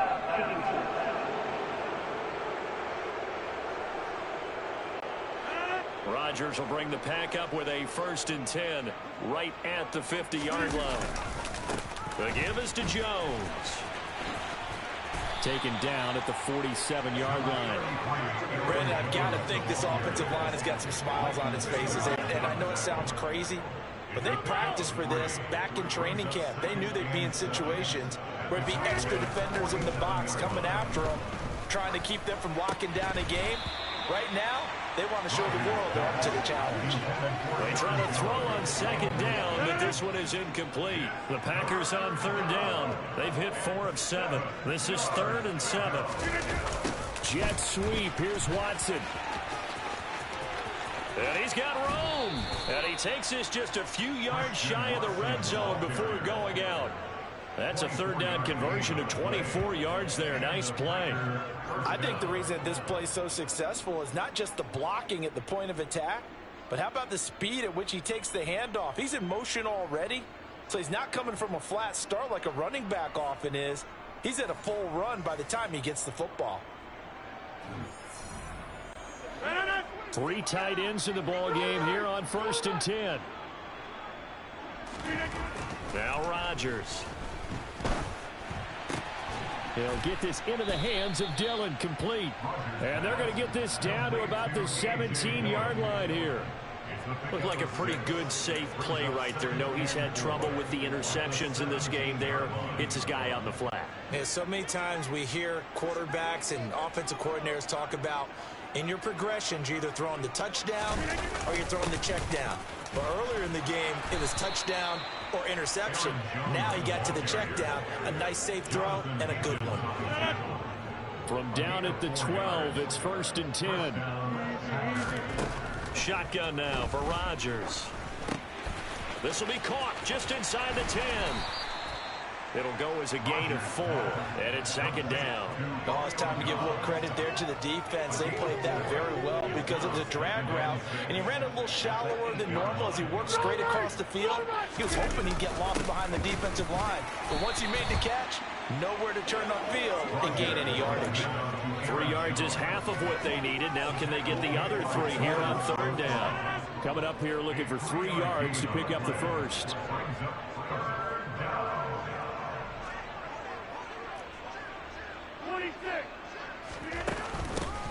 Rodgers will bring the pack up with a 1st and 10 right at the 50-yard line. The give is to Jones. Taken down at the 47-yard line. Brandon, I've got to think this offensive line has got some smiles on its faces. And I know it sounds crazy, but they practiced for this back in training camp. They knew they'd be in situations where it'd be extra defenders in the box coming after them, trying to keep them from locking down a game. Right now, they want to show the world they're up to the challenge. They try to throw on 2nd down, but this one is incomplete. The Packers on 3rd down. They've hit 4 of 7. This is 3rd and 7. Jet sweep. Here's Watson. And he's got room. And he takes this just a few yards shy of the red zone before going out. That's a 3rd down conversion of 24 yards there. Nice play. I think the reason that this play is so successful is not just the blocking at the point of attack, but how about the speed at which he takes the handoff? He's in motion already, so he's not coming from a flat start like a running back often is. He's at a full run by the time he gets the football. 3 tight ends in the ball game here on 1st and 10. Now Rodgers. He'll get this into the hands of Dillon, complete. And they're going to get this down to about the 17-yard line here. Looked like a pretty good, safe play right there. No, he's had trouble with the interceptions in this game there. Hits his guy on the flat. Yeah, so many times we hear quarterbacks and offensive coordinators talk about in your progressions, you're either throwing the touchdown or you're throwing the check down. But earlier in the game, it was touchdown or interception. Now he got to the check down, a nice safe throw, and a good one. From down at the 12, it's 1st and 10. Shotgun now for Rodgers. This will be caught just inside the 10. It'll go as a gain of 4, and it's second down. Oh, it's time to give a little credit there to the defense. They played that very well because it was a drag route, and he ran it a little shallower than normal as he worked straight across the field. He was hoping he'd get lost behind the defensive line, but once he made the catch, nowhere to turn upfield and gain any yardage. 3 yards is half of what they needed. Now can they get the other 3 here on third down? Coming up here looking for 3 yards to pick up the first.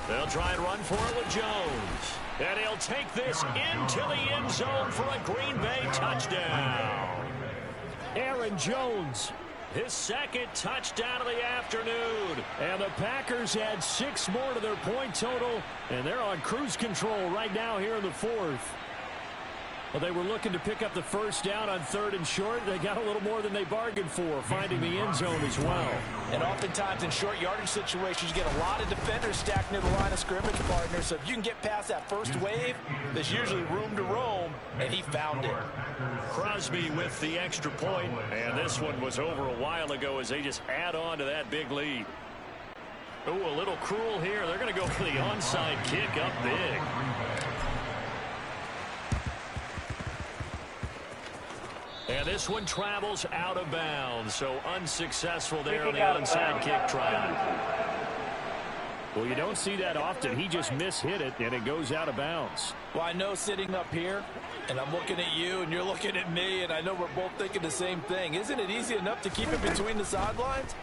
They'll try and run for it with Jones. And he'll take this into the end zone for a Green Bay touchdown. Aaron Jones, his second touchdown of the afternoon. And the Packers add 6 more to their point total, and they're on cruise control right now here in the 4th. Well, they were looking to pick up the first down on 3rd and short. They got a little more than they bargained for, finding the end zone as well. And oftentimes in short yardage situations, you get a lot of defenders stacked near the line of scrimmage, partner. So if you can get past that first wave, there's usually room to roam, and he found it. Crosby with the extra point, and this one was over a while ago as they just add on to that big lead. Oh, a little cruel here. They're going to go for the onside kick up big. And this one travels out of bounds, so unsuccessful there on the onside kick try. Well, you don't see that often. He just mishit it, and it goes out of bounds. Well, I know sitting up here, and I'm looking at you, and you're looking at me, and I know we're both thinking the same thing. Isn't it easy enough to keep it between the sidelines?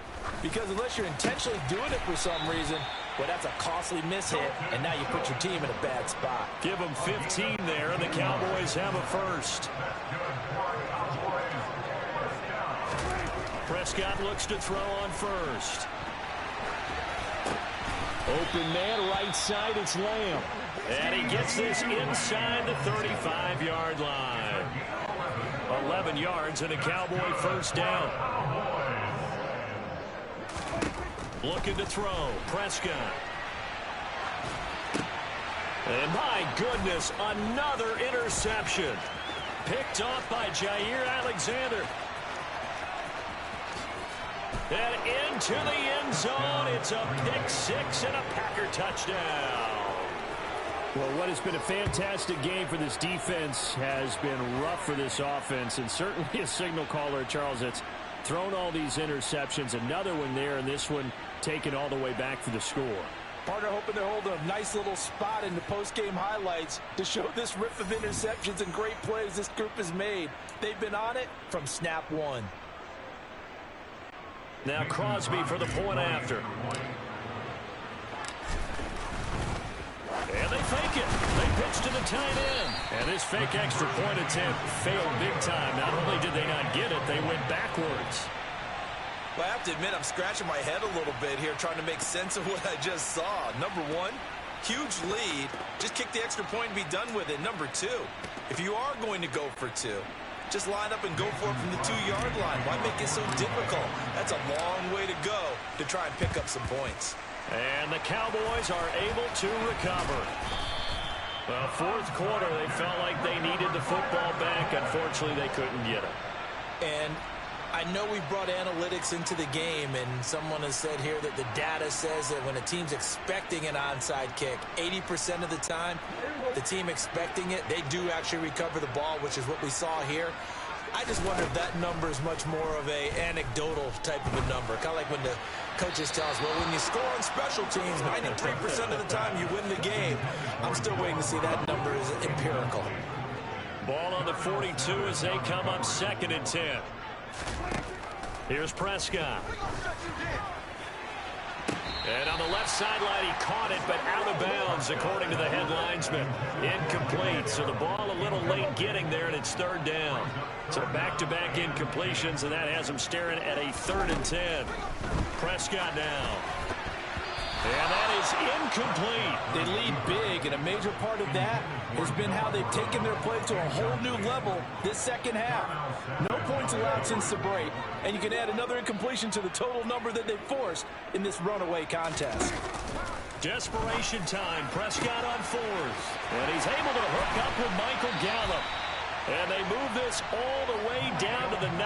Because unless you're intentionally doing it for some reason, well, that's a costly mishit, and now you put your team in a bad spot. Give them 15 there, and the Cowboys have a first. Prescott looks to throw on first. Open man, right side, it's Lamb. And he gets this inside the 35-yard line. 11 yards and a Cowboy first down. Looking to throw. Prescott. And my goodness, another interception. Picked off by Jair Alexander. And into the end zone. It's a pick 6 and a Packer touchdown. Well, what has been a fantastic game for this defense has been rough for this offense, and certainly a signal caller, Charles, that's thrown all these interceptions. Another one there, and this one taken all the way back for the score. Partner hoping to hold a nice little spot in the post-game highlights to show this riff of interceptions and great plays this group has made. They've been on it from snap 1. Now Crosby for the point after. And they fake it. They pitch to the tight end. And this fake extra point attempt failed big time. Not only did they not get it, they went backwards. Well, I have to admit, I'm scratching my head a little bit here trying to make sense of what I just saw. Number 1, huge lead. Just kick the extra point and be done with it. Number 2, if you are going to go for 2, just line up and go for it from the 2-yard line. Why make it so difficult? That's a long way to go to try and pick up some points. And the Cowboys are able to recover. Well, 4th quarter, they felt like they needed the football back. Unfortunately, they couldn't get it. And I know we brought analytics into the game, and someone has said here that the data says that when a team's expecting an onside kick, 80% of the time, the team expecting it, they do actually recover the ball, which is what we saw here. I just wonder if that number is much more of a anecdotal type of a number. Kind of like when the coaches tell us, well, when you score on special teams, 93% of the time you win the game. I'm still waiting to see that number is empirical. Ball on the 42 as they come up 2nd and 10. Here's Prescott. And on the left sideline, he caught it, but out of bounds, according to the head linesman. Incomplete, so the ball a little late getting there, and it's 3rd down. So back-to-back incompletions, and that has him staring at a 3rd and 10. Prescott now. And that is incomplete. They lead big, and a major part of that has been how they've taken their play to a whole new level this second half. No points allowed since the break, and you can add another incompletion to the total number that they forced in this runaway contest. Desperation time. Prescott on fourth. And he's able to hook up with Michael Gallup. And they move this all the way down to the 9.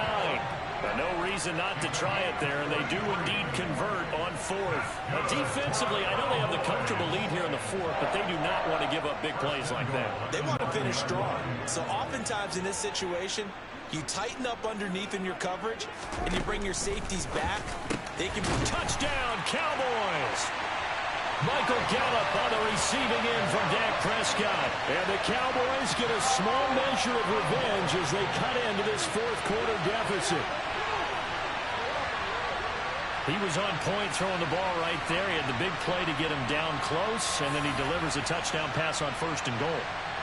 But no reason not to try it there, and they do indeed convert on fourth. Now, defensively, I know they have the comfortable lead here in the fourth, but they do not want to give up big plays like that. They want to finish strong. So oftentimes in this situation, you tighten up underneath in your coverage, and you bring your safeties back. They can be touchdown, Cowboys. Michael Gallup on the receiving end from Dak Prescott. And the Cowboys get a small measure of revenge as they cut into this fourth quarter deficit. He was on point throwing the ball right there. He had the big play to get him down close, and then he delivers a touchdown pass on first and goal.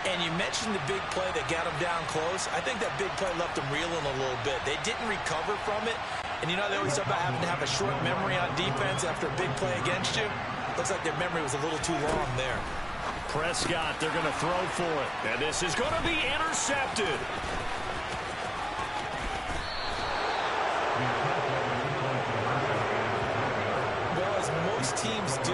And you mentioned the big play that got him down close. I think that big play left him reeling a little bit. They didn't recover from it. And you know, they always talk about having to have a short memory on defense after a big play against you. Looks like their memory was a little too long there. Prescott, they're going to throw for it. And this is going to be intercepted. Well, as most teams do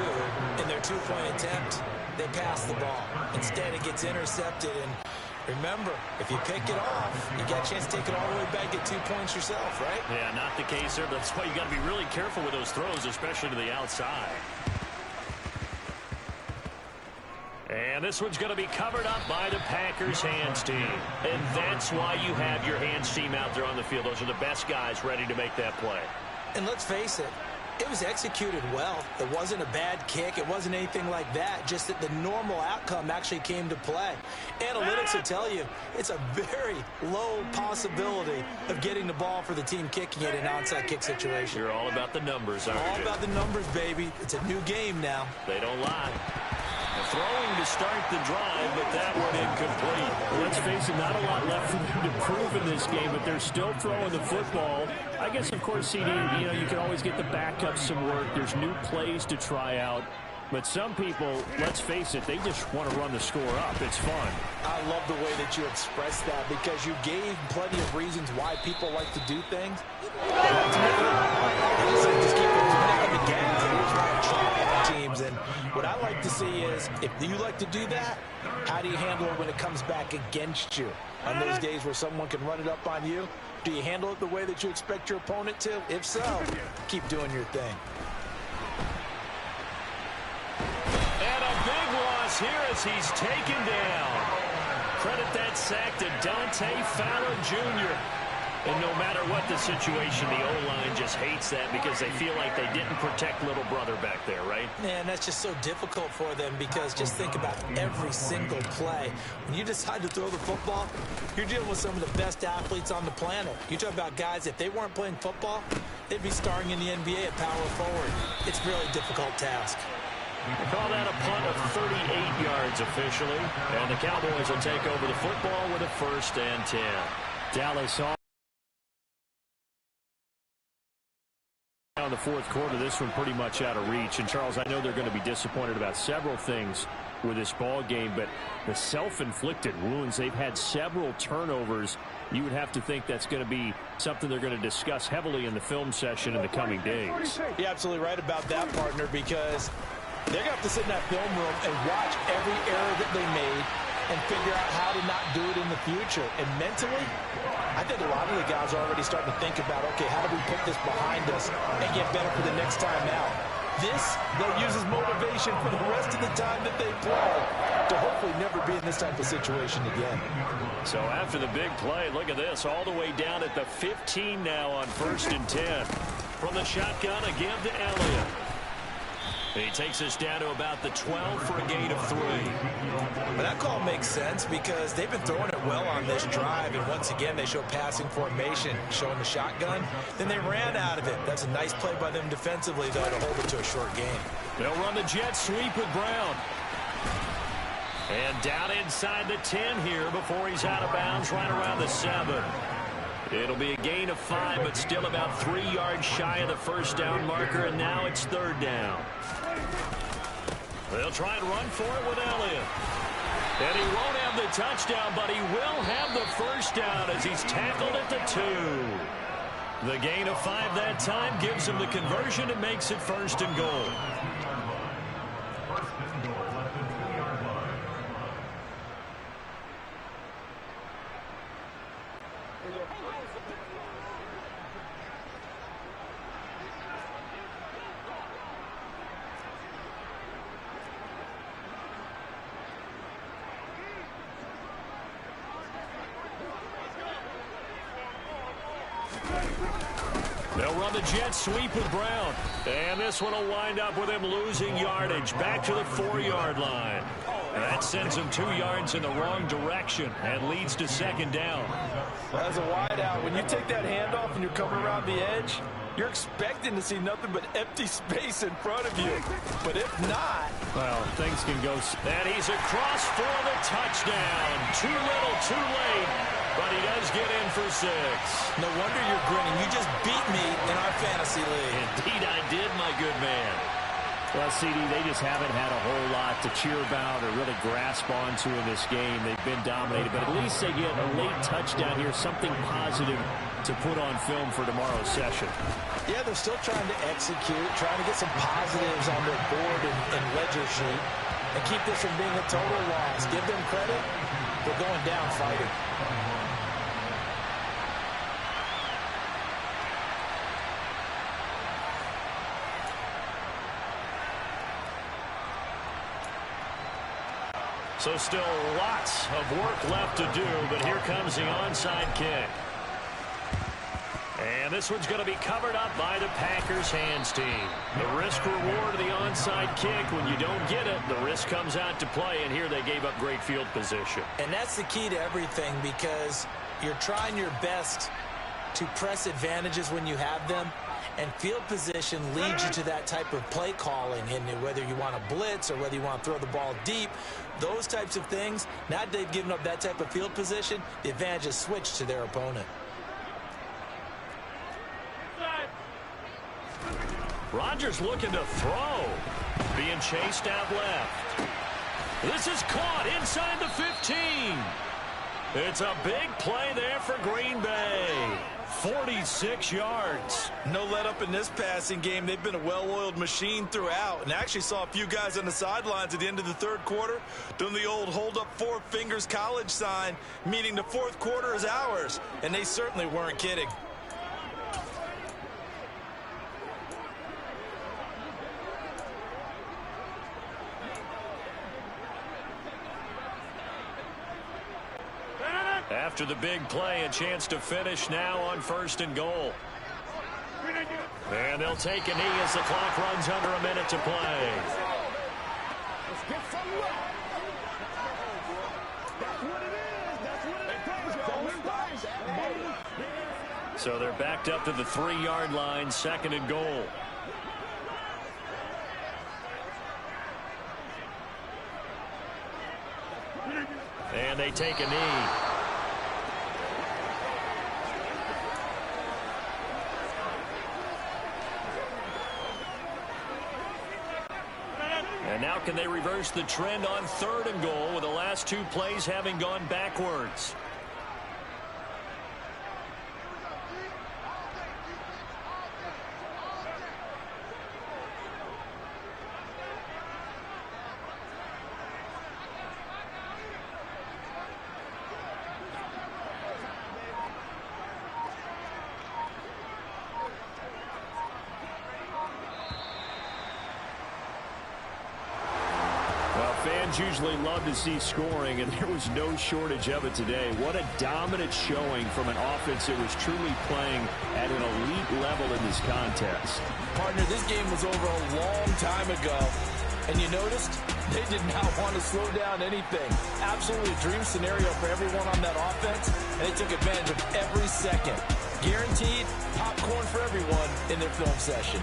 in their two-point attempt, they pass the ball. Instead, it gets intercepted. And remember, if you pick it off, you got a chance to take it all the way back, get 2 points yourself, right? Yeah, not the case there. That's why you got to be really careful with those throws, especially to the outside. And this one's going to be covered up by the Packers hands team. And that's why you have your hands team out there on the field. Those are the best guys ready to make that play. And let's face it, it was executed well. It wasn't a bad kick. It wasn't anything like that. Just that the normal outcome actually came to play. Analytics will tell you it's a very low possibility of getting the ball for the team kicking it in an onside kick situation. You're all about the numbers, aren't you? All about the numbers, baby. It's a new game now. They don't lie. Throwing to start the drive, but that one incomplete. Well, let's face it, not a lot left for them to prove in this game, but they're still throwing the football. I guess, of course, CD, you know, you can always get the backups some work. There's new plays to try out. But some people, let's face it, they just want to run the score up. It's fun. I love the way that you expressed that because you gave plenty of reasons why people like to do things. Just keep on the gas. Here's why I'm trying teams. And what I like to see is if you like to do that, how do you handle it when it comes back against you? On those days where someone can run it up on you, do you handle it the way that you expect your opponent to? If so, keep doing your thing. And a big loss here as he's taken down. Credit that sack to Dante Fowler Jr. And no matter what the situation, the O-line just hates that because they feel like they didn't protect little brother back there, right? Man, that's just so difficult for them because just think about every single play. When you decide to throw the football, you're dealing with some of the best athletes on the planet. You talk about guys, if they weren't playing football, they'd be starring in the NBA at power forward. It's a really difficult task. They call that a punt of 38 yards officially. And the Cowboys will take over the football with a 1st and 10. Dallas on the fourth quarter. This one pretty much out of reach. And Charles, I know they're going to be disappointed about several things with this ball game, but the self-inflicted wounds, they've had several turnovers. You would have to think that's going to be something they're going to discuss heavily in the film session in the coming days. You're absolutely right about that, partner, because they're going to have to sit in that film room and watch every error that they made and figure out how to not do it in the future. And mentally, I think a lot of the guys are already starting to think about, okay, how do we put this behind us and get better for the next time out? This, they'll use as motivation for the rest of the time that they play to hopefully never be in this type of situation again. So after the big play, look at this, all the way down at the 15 now on 1st and 10. From the shotgun, a give to Elliott. He takes us down to about the 12 for a gain of 3. But that call makes sense because they've been throwing it well on this drive, and once again they show passing formation, showing the shotgun. Then they ran out of it. That's a nice play by them defensively, though, to hold it to a short game. They'll run the jet sweep with Brown. And down inside the 10 here before he's out of bounds right around the 7. It'll be a gain of 5, but still about 3 yards shy of the 1st down marker, and now it's 3rd down. They'll try and run for it with Elliott. And he won't have the touchdown, but he will have the 1st down as he's tackled at the 2. The gain of 5 that time gives him the conversion and makes it 1st and goal. They'll run the jet sweep with Brown. And this one will wind up with him losing yardage back to the 4-yard line. And that sends him 2 yards in the wrong direction and leads to second down. As a wide out, when you take that handoff and you're coming around the edge, you're expecting to see nothing but empty space in front of you. But if not... well, things can go... and he's across for the touchdown. Too little, too late. But he does get in for 6. No wonder you're grinning. You just beat me in our fantasy league. Indeed I did, my good man. Well, CD, they just haven't had a whole lot to cheer about or really grasp onto in this game. They've been dominated, but at least they get a late touchdown here, something positive to put on film for tomorrow's session. Yeah, they're still trying to execute, trying to get some positives on their board and ledger sheet and keep this from being a total loss. Give them credit. They're going down fighting. So still lots of work left to do, but here comes the onside kick. And this one's going to be covered up by the Packers hands team. The risk reward of the onside kick, when you don't get it, the risk comes out to play, and here they gave up great field position. And that's the key to everything, because you're trying your best to press advantages when you have them. And field position leads you to that type of play calling, and whether you want to blitz or whether you want to throw the ball deep, those types of things. Now that they've given up that type of field position, the advantage is switched to their opponent. Rodgers looking to throw. Being chased out left. This is caught inside the 15. It's a big play there for Green Bay. 46 yards. No let up in this passing game. They've been a well-oiled machine throughout. And I actually saw a few guys on the sidelines at the end of the third quarter doing the old hold up 4 fingers college sign, meaning the fourth quarter is ours. And they certainly weren't kidding. After the big play, a chance to finish now on 1st and goal. And they'll take a knee as the clock runs under a minute to play. So they're backed up to the 3-yard line, 2nd and goal. And they take a knee. And now can they reverse the trend on 3rd and goal with the last 2 plays having gone backwards? Fans usually love to see scoring, and there was no shortage of it today. What a dominant showing from an offense that was truly playing at an elite level in this contest. Partner, this game was over a long time ago, and you noticed they did not want to slow down anything. Absolutely a dream scenario for everyone on that offense, and they took advantage of every second. Guaranteed popcorn for everyone in their film session.